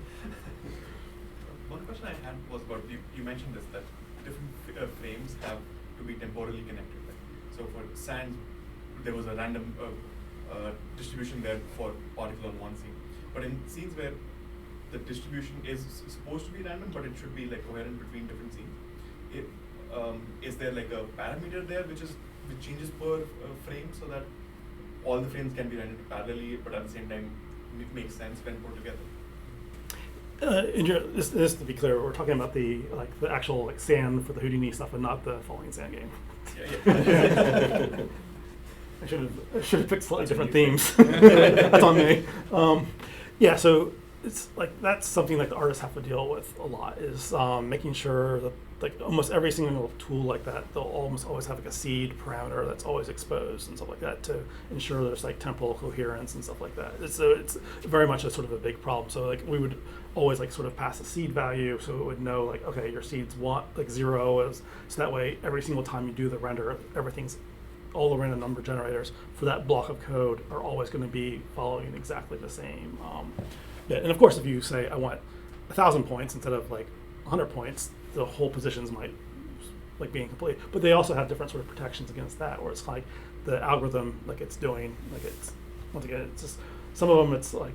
One question I had was about you mentioned this, that different frames have to be temporally connected. Right? So for sand, there was a random distribution there for particle on one scene, but in scenes where the distribution is supposed to be random, but it should be like coherent between different scenes. Is there like a parameter there which changes per frame so that all the frames can be rendered parallelly, but at the same time makes sense when put together? This to be clear, we're talking about the actual like sand for the Houdini stuff, and not the falling sand game. Yeah. I should have picked slightly different themes. That's on me. Yeah, so it's like that's something like the artists have to deal with a lot, is making sure that like almost every single tool like that, they'll almost always have like a seed parameter that's always exposed and stuff like that to ensure there's like temporal coherence and stuff like that. It's very much a sort of a big problem. So like we would always like sort of pass a seed value, so it would know like, okay, your seeds want like 0 is, so that way every single time you do the render, all the random number generators for that block of code are always going to be following exactly the same bit. And of course, if you say I want 1,000 points instead of like 100 points, the whole positions might like be incomplete. But they also have different sort of protections against that, where it's like the algorithm, like it's doing, like it's once again, it's just some of them. It's like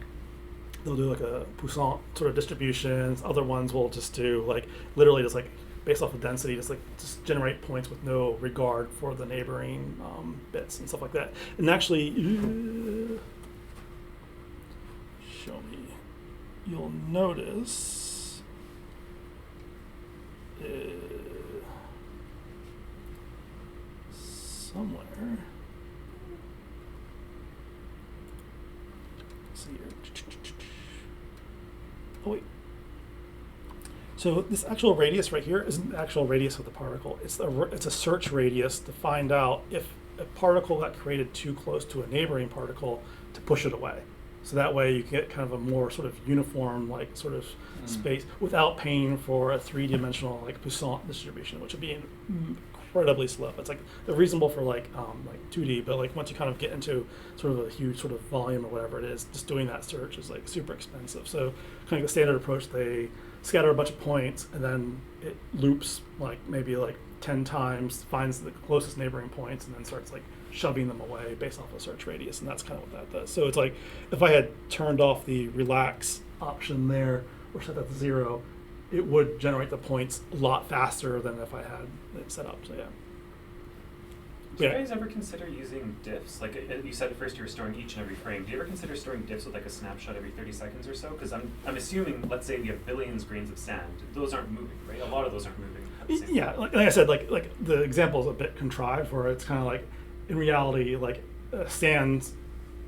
they'll do like a Poisson sort of distributions. Other ones will just do like literally just like based off of density, just generate points with no regard for the neighboring bits and stuff like that. And actually, show me. you'll notice somewhere. Let's see here. Oh wait. So this actual radius right here isn't the actual radius of the particle. It's a search radius to find out if a particle got created too close to a neighboring particle to push it away. So that way you get kind of a more sort of uniform like sort of space without paying for a three-dimensional like Poisson distribution, which would be incredibly slow. It's like they're reasonable for like 2D, but like once you kind of get into sort of a huge sort of volume or whatever it is, just doing that search is like super expensive. So kind of the standard approach, they scatter a bunch of points and then it loops like maybe like 10 times, finds the closest neighboring points, and then starts like shoving them away based off of search radius, and that's kind of what that does. So it's like if I had turned off the relax option there or set that to 0, it would generate the points a lot faster than if I had it set up. So yeah. Do you guys ever consider using diffs? Like you said at first you were storing each and every frame. Do you ever consider storing diffs with like a snapshot every 30 seconds or so? Because I'm assuming, let's say we have billions grains of sand. Those aren't moving, right? A lot of those aren't moving at the same time. Like I said, like the example is a bit contrived where it's kind of like, in reality, like a sand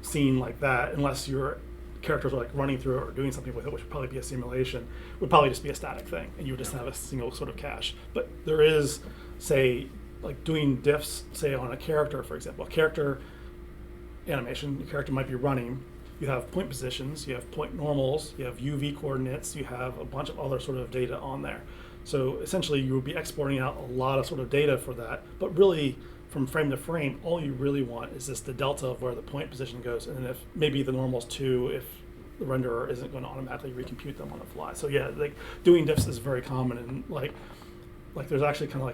scene like that, unless your characters are like running through it or doing something with it, which would probably be a simulation, would probably just be a static thing, and you would just have a single sort of cache. But there is, say, like doing diffs, say on a character, for example, a character animation, the character might be running, you have point positions, you have point normals, you have UV coordinates, you have a bunch of other sort of data on there. So essentially you would be exporting out a lot of sort of data for that, but really from frame to frame, all you really want is just the delta of where the point position goes, and if maybe the normals too, if the renderer isn't going to automatically recompute them on the fly. So yeah, like doing diffs is very common, and like there's actually kind of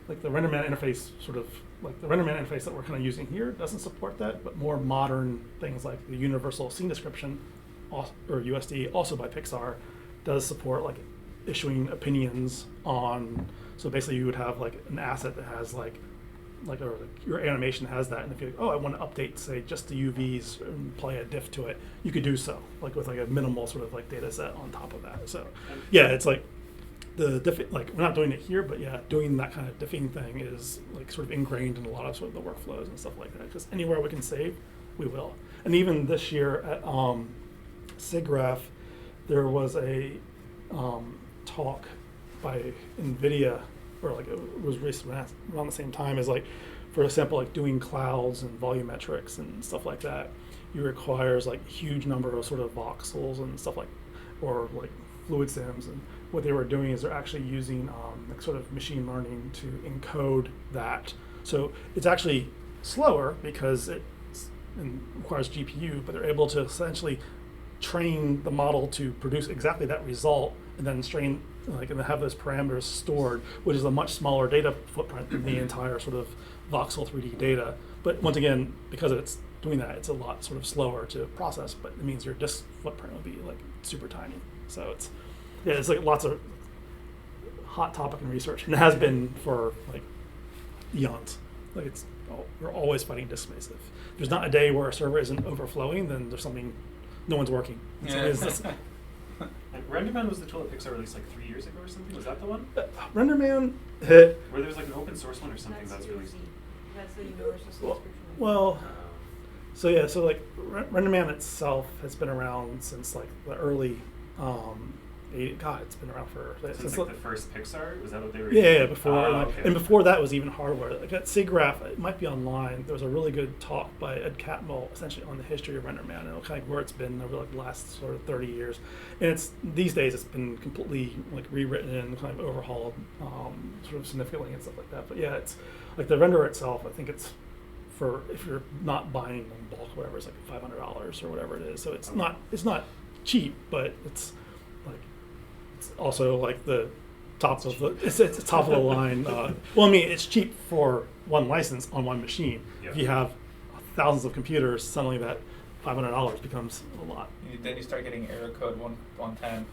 like the RenderMan interface sort of, like the RenderMan interface that we're kind of using here doesn't support that, but more modern things like the universal scene description, or USD, also by Pixar, does support like issuing opinions on, so basically you would have like an asset that has like your animation has that, and if you I want to update, say, just the UVs and play a diff to it, you could do so, like with like a minimal sort of like data set on top of that. So yeah, it's like the diff, like we're not doing it here, but yeah, doing that kind of diffing thing is like sort of ingrained in a lot of sort of the workflows and stuff like that, because anywhere we can save, we will. And even this year at SIGGRAPH, there was a talk by NVIDIA, or like it was released around the same time as, like, for example, like doing clouds and volumetrics and stuff like that, it requires like huge number of sort of voxels and stuff like, or like fluid sims. And what they were doing is they're actually using like sort of machine learning to encode that. So it's actually slower because it requires GPU, but they're able to essentially train the model to produce exactly that result, and then train and have those parameters stored, which is a much smaller data footprint than the entire sort of voxel 3D data. But once again, because it's doing that, it's a lot sort of slower to process, but it means your disk footprint will be like super tiny. So it's like lots of hot topic in research, and it has been for like eons. Like we're always fighting disk space. If there's not a day where a server isn't overflowing, then there's something, no one's working. And RenderMan was the tool that Pixar released like 3 years ago or something? Was that the one? RenderMan. Where there was like an open source one or something that's released. That's the universal subscription. Well, so yeah, so like RenderMan itself has been around since like the early, it's been around for since like the first Pixar. Was that what they were? Yeah, before, okay. And before that was even hardware. Like at SIGGRAPH, it might be online. There was a really good talk by Ed Catmull, essentially on the history of RenderMan and kind of where it's been over like the last sort of 30 years. And it's these days it's been completely like rewritten and kind of overhauled, sort of significantly and stuff like that. But yeah, it's like the renderer itself. I think it's for if you're not buying in bulk, whatever, it's like $500 or whatever it is. So it's not cheap, but it's like. It's also like the top of the it's top of the line. Well, I mean, it's cheap for one license on one machine. Yeah. If you have thousands of computers, suddenly that $500 becomes a lot. Then you start getting error code 110.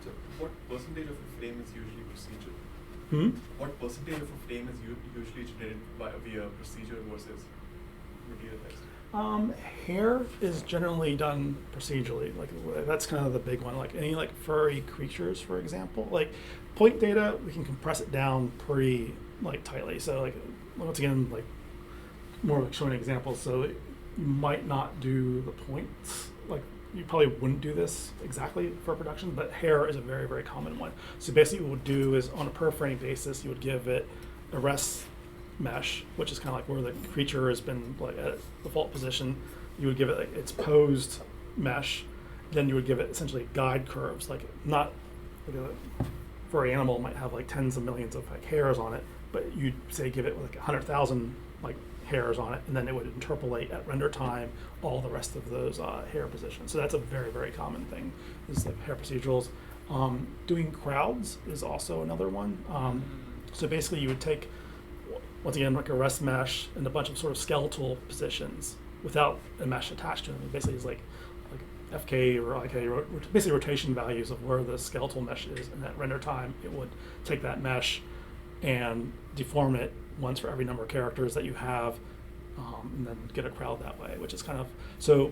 So what percentage of a frame is usually procedural? What percentage of a frame is usually generated via procedure versus material text? Hair is generally done procedurally. Like that's kind of the big one. Like any like furry creatures, for example. Like point data, we can compress it down pretty like tightly. So like once again, like more like showing examples. So you might not do the points. Like you probably wouldn't do this exactly for production, but hair is a very, very common one. So basically what you would do is on a per frame basis, you would give it a rest mesh, which is kind of like where the creature has been like at default position. You would give it like its posed mesh. Then you would give it essentially guide curves, like not like a furry animal might have like tens of millions of like hairs on it, but you'd say give it like 100,000 like hairs on it, and then it would interpolate at render time all the rest of those hair positions. So that's a very, very common thing, is like hair procedurals. Doing crowds is also another one. So basically you would take, once again, like a rest mesh and a bunch of sort of skeletal positions without a mesh attached to them. It basically is like FK or IK, basically rotation values of where the skeletal mesh is, and at render time it would take that mesh and deform it once for every number of characters that you have, and then get a crowd that way, which is kind of, so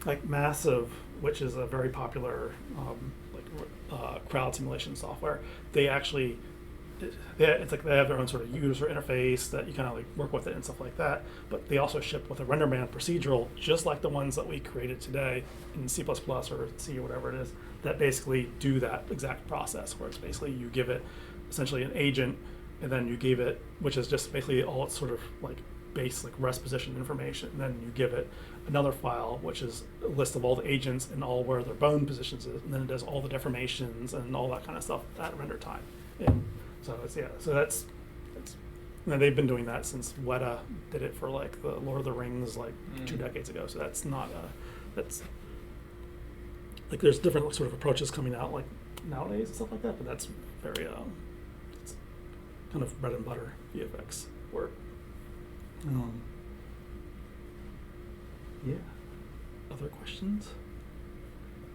like Massive, which is a very popular crowd simulation software, they actually, it's like they have their own sort of user interface that you kind of like work with it and stuff like that, but they also ship with a RenderMan procedural, just like the ones that we created today in C++ or C or whatever it is, that basically do that exact process, where it's basically you give it essentially an agent, and then you give it, which is just basically all its sort of like base like rest position information, and then you give it another file which is a list of all the agents and all where their bone positions is, and then it does all the deformations and all that kind of stuff at render time. And so it's, yeah, so that's and they've been doing that since Weta did it for like the Lord of the Rings like 2 decades ago. So that's not that's like there's different sort of approaches coming out like nowadays and stuff like that, but that's very it's kind of bread and butter VFX work. Yeah. Other questions?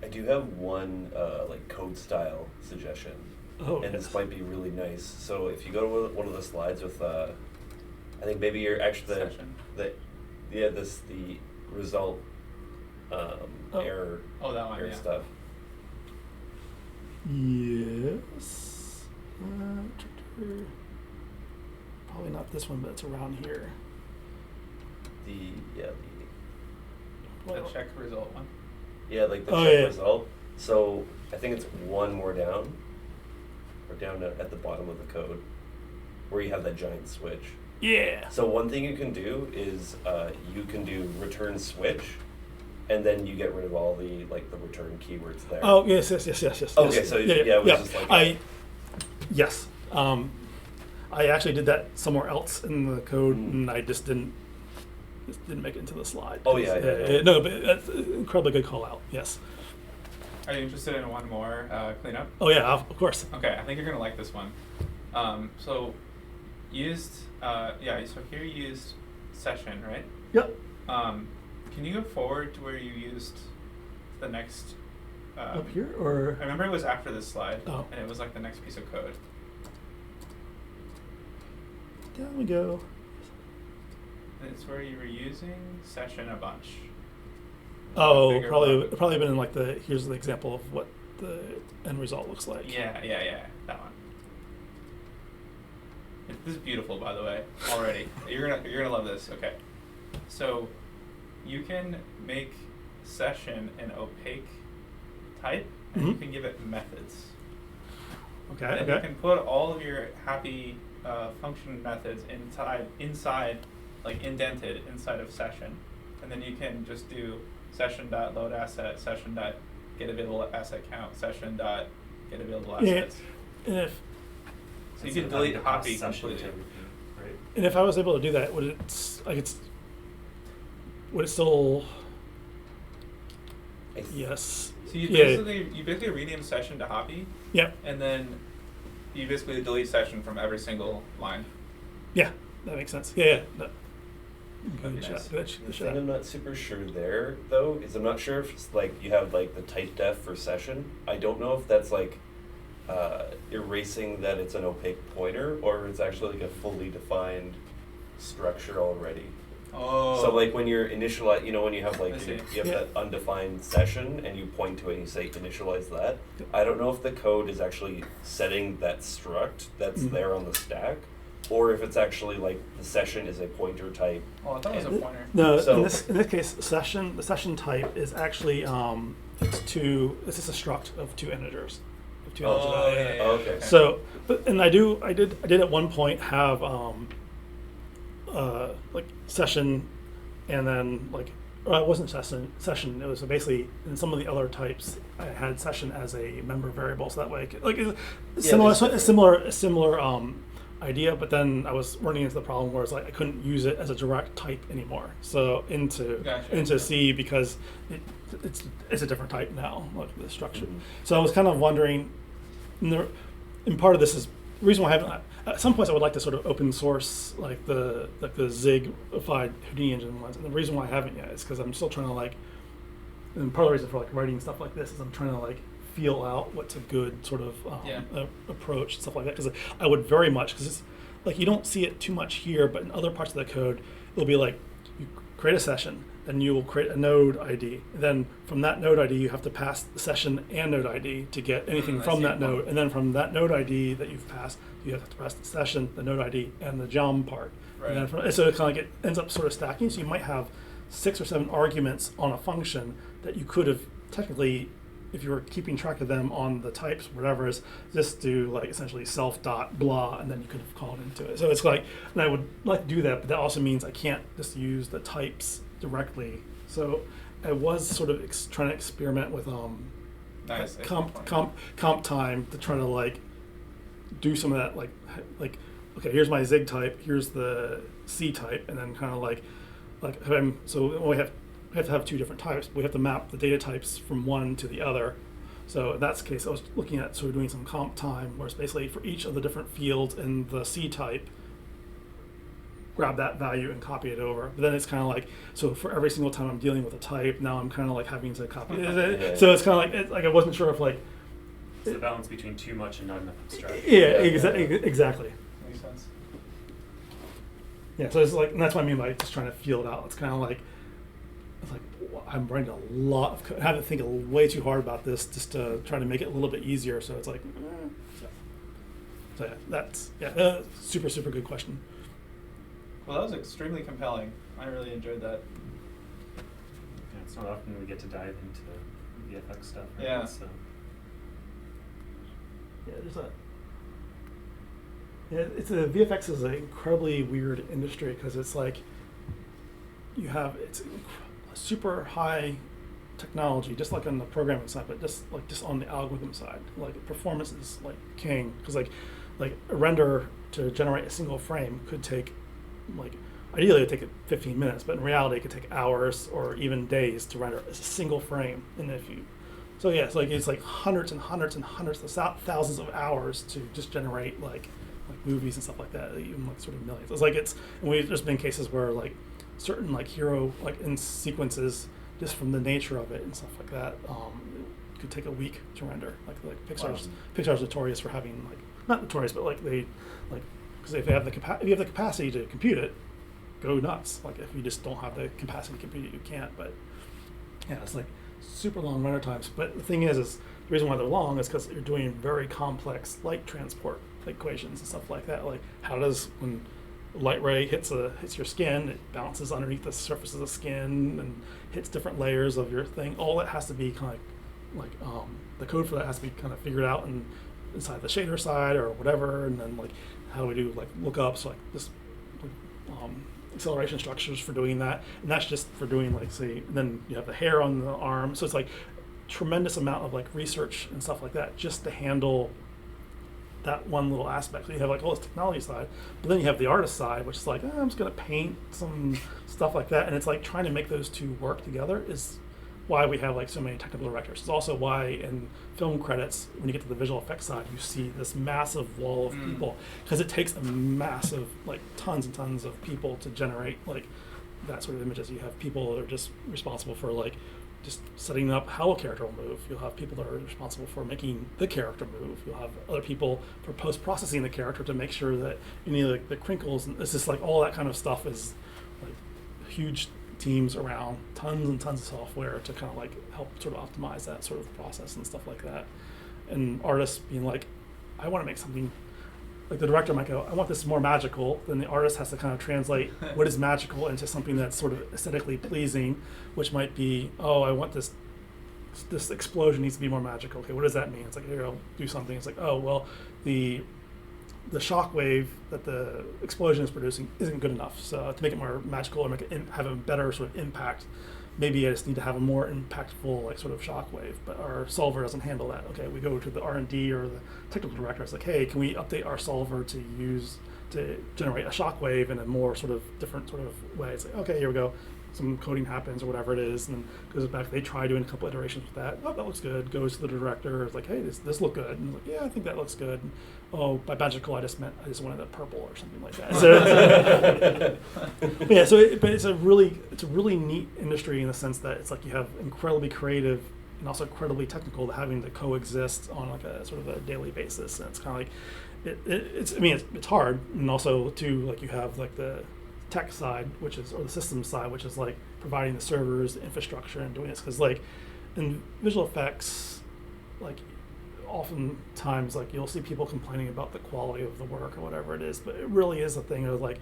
I do have one like code style suggestion. Oh, and yes. this might be really nice. So if you go to one of the slides with, I think maybe you're actually the result error that one, error yeah. stuff. Yes. Probably not this one, but it's around here. The check result one. Yeah, like the Oh, check yeah. result. So I think it's one more down, or down at the bottom of the code, where you have that giant switch. Yeah. So one thing you can do is you can do return switch, and then you get rid of all the like the return keywords there. Oh yes. Okay, yes. So it was just like yes. I actually did that somewhere else in the code, and I just didn't make it into the slide. Oh yeah. No, but that's an incredibly good call out. Yes. Are you interested in one more cleanup? Oh yeah, of course. Okay, I think you're gonna like this one. So used, so here you used session, right? Yep. Can you go forward to where you used the next? Up here, or? I remember it was after this slide, Oh. and it was like the next piece of code. Down we go. And it's where you were using session a bunch. Oh, Bigger probably one. been in like here's the example of what the end result looks like. Yeah, that one. This is beautiful, by the way. Already, you're gonna love this. Okay, so you can make session an opaque type, and you can give it methods. Okay. And Okay. you can put all of your happy function methods inside, like indented inside of session, and then you can just do session.load asset, session.get available asset count, session.get available assets. And if So you can delete copy completely. Right? And if I was able to do that, would it still? Yes. So you Yeah. basically rename session to Hoppy, Yep. and then you basically delete session from every single line. Yeah, that makes sense. Yeah. No. That'd be Good nice. shot. Good The shot. thing I'm not super sure there though is I'm not sure if it's like you have like the type def for session. I don't know if that's like erasing that it's an opaque pointer, or it's actually like a fully defined structure already. Oh. So like when you're initialize, when you have I like see. you have Yeah. that undefined session and you point to it and you say initialize that. Yep. I don't know if the code is actually setting that struct that's Mhm. there on the stack, or if it's actually like the session is a pointer type. Oh, I thought it was a And- pointer. No, So- in this case, the session type is actually it's just a struct of two integers, of two elements of Oh, value. Oh, okay. So, and I did at one point have like session, and then like it wasn't session. It was basically in some of the other types I had session as a member variable, so that way like it's similar there's similar idea. But then I was running into the problem where it's like I couldn't use it as a direct type anymore. So into Gotcha. C because it's a different type now, like the structure. Mhm. So I was kind of wondering, and part of this is the reason why I haven't. At some points, I would like to sort of open source like the Zig-ified Houdini engine ones, and the reason why I haven't yet is because I'm still trying to like. And part of the reason for like writing stuff like this is I'm trying to like feel out what's a good sort of Yeah. approach and stuff like that. Because I would very much because it's like you don't see it too much here, but in other parts of the code, it'll be like you create a session, then you will create a node ID. And then from that node ID, you have to pass the session and node ID to get anything I from see. that node. And then from that node ID that you've passed, you have to pass the session, the node ID, and the geom part. Right. And then so it kind of ends up sort of stacking. So you might have 6 or 7 arguments on a function that you could have technically, if you were keeping track of them on the types, whatever is, just do like essentially self dot blah, and then you could have called into it. So it's like, and I would like to do that, but that also means I can't just use the types directly. So I was sort of trying to experiment with Nice. comp time to try to like do some of that like okay, here's my Zig type, here's the C type, and then kind of like so we have to have 2 different types. We have to map the data types from one to the other. So in that case, I was looking at sort of doing some comp time, where it's basically for each of the different fields in the C type, grab that value and copy it over. But then it's kind of like, so for every single time I'm dealing with a type, now I'm kind of like having to copy it. Yeah. So it's kind of like I wasn't sure if like, It's the balance between too much and not enough abstraction. exactly. Makes sense. Yeah, so it's like, and that's what I mean by just trying to feel it out. It's kind of like, I'm writing a lot of code. I have to think way too hard about this just to try to make it a little bit easier. So it's like, so yeah, that's super, super good question. Well, that was extremely compelling. I really enjoyed that. Yeah, it's not often we get to dive into VFX stuff. Right? Yeah. So. Yeah, it's a VFX is an incredibly weird industry because it's like it's super high technology, just like on the programming side, but just on the algorithm side, like performance is like king because like a render to generate a single frame could take like ideally it would take 15 minutes, but in reality it could take hours or even days to render a single frame. And it's like hundreds and hundreds and hundreds of thousands of hours to just generate like movies and stuff like that, even like sort of millions. It's like there's been cases where like certain like hero like in sequences just from the nature of it and stuff like that it could take a week to render. Like Pixar's notorious for having like not notorious but like they like because if you have the capacity to compute it, go nuts. Like if you just don't have the capacity to compute it, you can't. But yeah, it's like super long render times. But the thing is the reason why they're long is because you're doing very complex light transport equations and stuff like that. Like how does when light ray hits your skin, it bounces underneath the surface of the skin and hits different layers of your thing. All that has to be kind of like the code for that has to be kind of figured out and inside the shader side or whatever. And then like how do we do like lookups, like this acceleration structures for doing that, and that's just for doing like say. And then you have the hair on the arm, so it's like tremendous amount of like research and stuff like that just to handle that one little aspect. So you have like all this technology side, but then you have the artist side, which is like, I'm just gonna paint some stuff like that. And it's like trying to make those two work together is why we have like so many technical directors. It's also why in film credits, when you get to the visual effects side, you see this massive wall of people, because it takes a massive, like tons and tons of people to generate like that sort of images. You have people that are just responsible for like just setting up how a character will move. You'll have people that are responsible for making the character move. You'll have other people for post-processing the character to make sure that any of the crinkles, and it's just like all that kind of stuff is like huge teams around, tons and tons of software to kind of like help sort of optimize that sort of process and stuff like that. And artists being like, I want to make something, like the director might go, I want this more magical. Then the artist has to kind of translate what is magical into something that's sort of aesthetically pleasing, which might be, oh, I want this explosion needs to be more magical. Okay, what does that mean? It's like, here, I'll do something. It's like, oh, well, the shock wave that the explosion is producing isn't good enough. So to make it more magical or make it have a better sort of impact, maybe I just need to have a more impactful like sort of shock wave. But our solver doesn't handle that. Okay, we go to the R&D or the technical director. It's like, hey, can we update our solver to generate a shock wave in a more sort of different sort of way? It's like, okay, here we go. Some coding happens or whatever it is, and then goes back. They try doing a couple iterations with that. Oh, that looks good. Goes to the director. It's like, hey, this look good. And like, yeah, I think that looks good. And, oh, by magical, I just wanted it purple or something like that. So, yeah. So, but it's a really neat industry in the sense that it's like you have incredibly creative and also incredibly technical having to coexist on like a sort of a daily basis. And it's kind of like it's hard, and also too like you have like the tech side, or the systems side, which is like providing the servers, the infrastructure, and doing this. Because like in visual effects, like oftentimes like you'll see people complaining about the quality of the work or whatever it is, but it really is a thing of like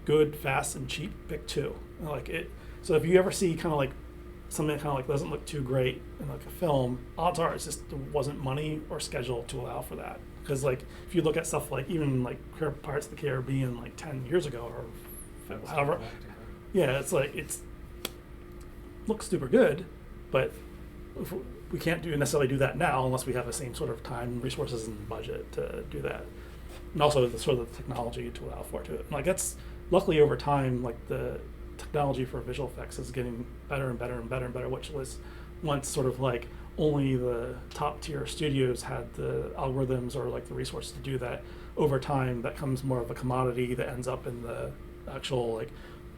good, fast, and cheap. Pick two. Like it. So if you ever see kind of like something that kind of like doesn't look too great in like a film, odds are it's just there wasn't money or schedule to allow for that. Because like if you look at stuff like even like Pirates of the Caribbean like 10 years ago or however, yeah, it's like looks super good, but we can't necessarily do that now unless we have the same sort of time, resources, and budget to do that, and also the sort of the technology to allow for it. And like that's luckily over time, like the technology for visual effects is getting better and better and better and better, which was once sort of like only the top tier studios had the algorithms or like the resources to do that. Over time, that comes more of a commodity that ends up in the actual like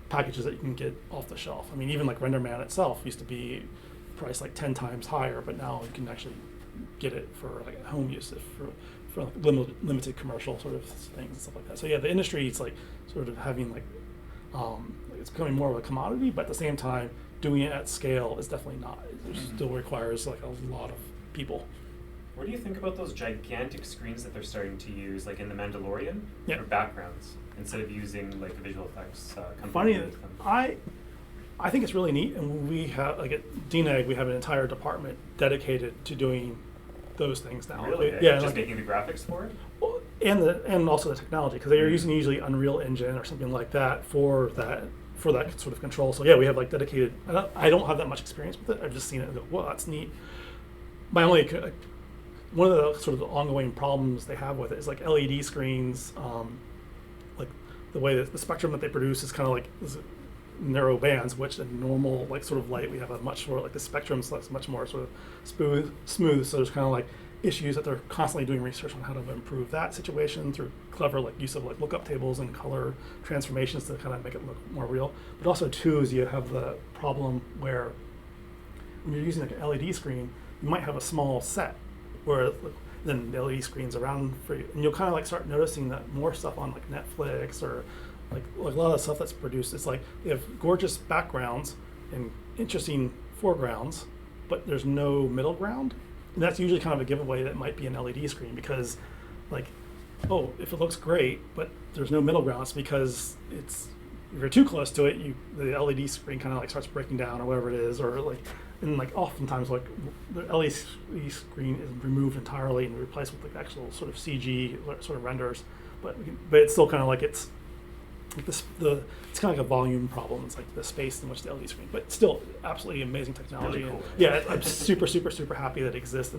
packages that you can get off the shelf. I mean, even like RenderMan itself used to be priced like 10 times higher, but now you can actually get it for like home use for like limited commercial sort of things and stuff like that. So yeah, the industry is like sort of having like it's becoming more of a commodity, but at the same time, doing it at scale is definitely not. It still requires like a lot of people. What do you think about those gigantic screens that they're starting to use, like in The Mandalorian, yeah, for backgrounds instead of using like a visual effects company? Funny, I think it's really neat, and we have like at DNEG we have an entire department dedicated to doing those things now. Really? Yeah, just like, making the graphics for it? Well, and also the technology, because they're using usually Unreal Engine or something like that for that sort of control. So yeah, we have like dedicated. I don't have that much experience with it. I've just seen it and go, well, that's neat. My only one of the sort of the ongoing problems they have with it is like LED screens. Like the way that the spectrum that they produce is kind of like narrow bands, which in normal like sort of light we have a much more like the spectrum is much more sort of smooth. So there's kind of like issues that they're constantly doing research on how to improve that situation through clever like use of like lookup tables and color transformations to kind of make it look more real. But also too is you have the problem where when you're using like an LED screen, you might have a small set where then the LED screen's around for you, and you'll kind of like start noticing that more stuff on like Netflix or like a lot of the stuff that's produced. It's like they have gorgeous backgrounds and interesting foregrounds, but there's no middle ground. And that's usually kind of a giveaway that it might be an LED screen, because like, oh, if it looks great, but there's no middle ground, it's because if you're too close to it, the LED screen kind of like starts breaking down or whatever it is, or like, and like oftentimes like the LED screen is removed entirely and replaced with like actual sort of CG sort of renders, but it's still kind of like it's kind of like a volume problem. It's like the space in which the LED screen, but still absolutely amazing technology. Really cool. And yeah, I'm super happy that it exists.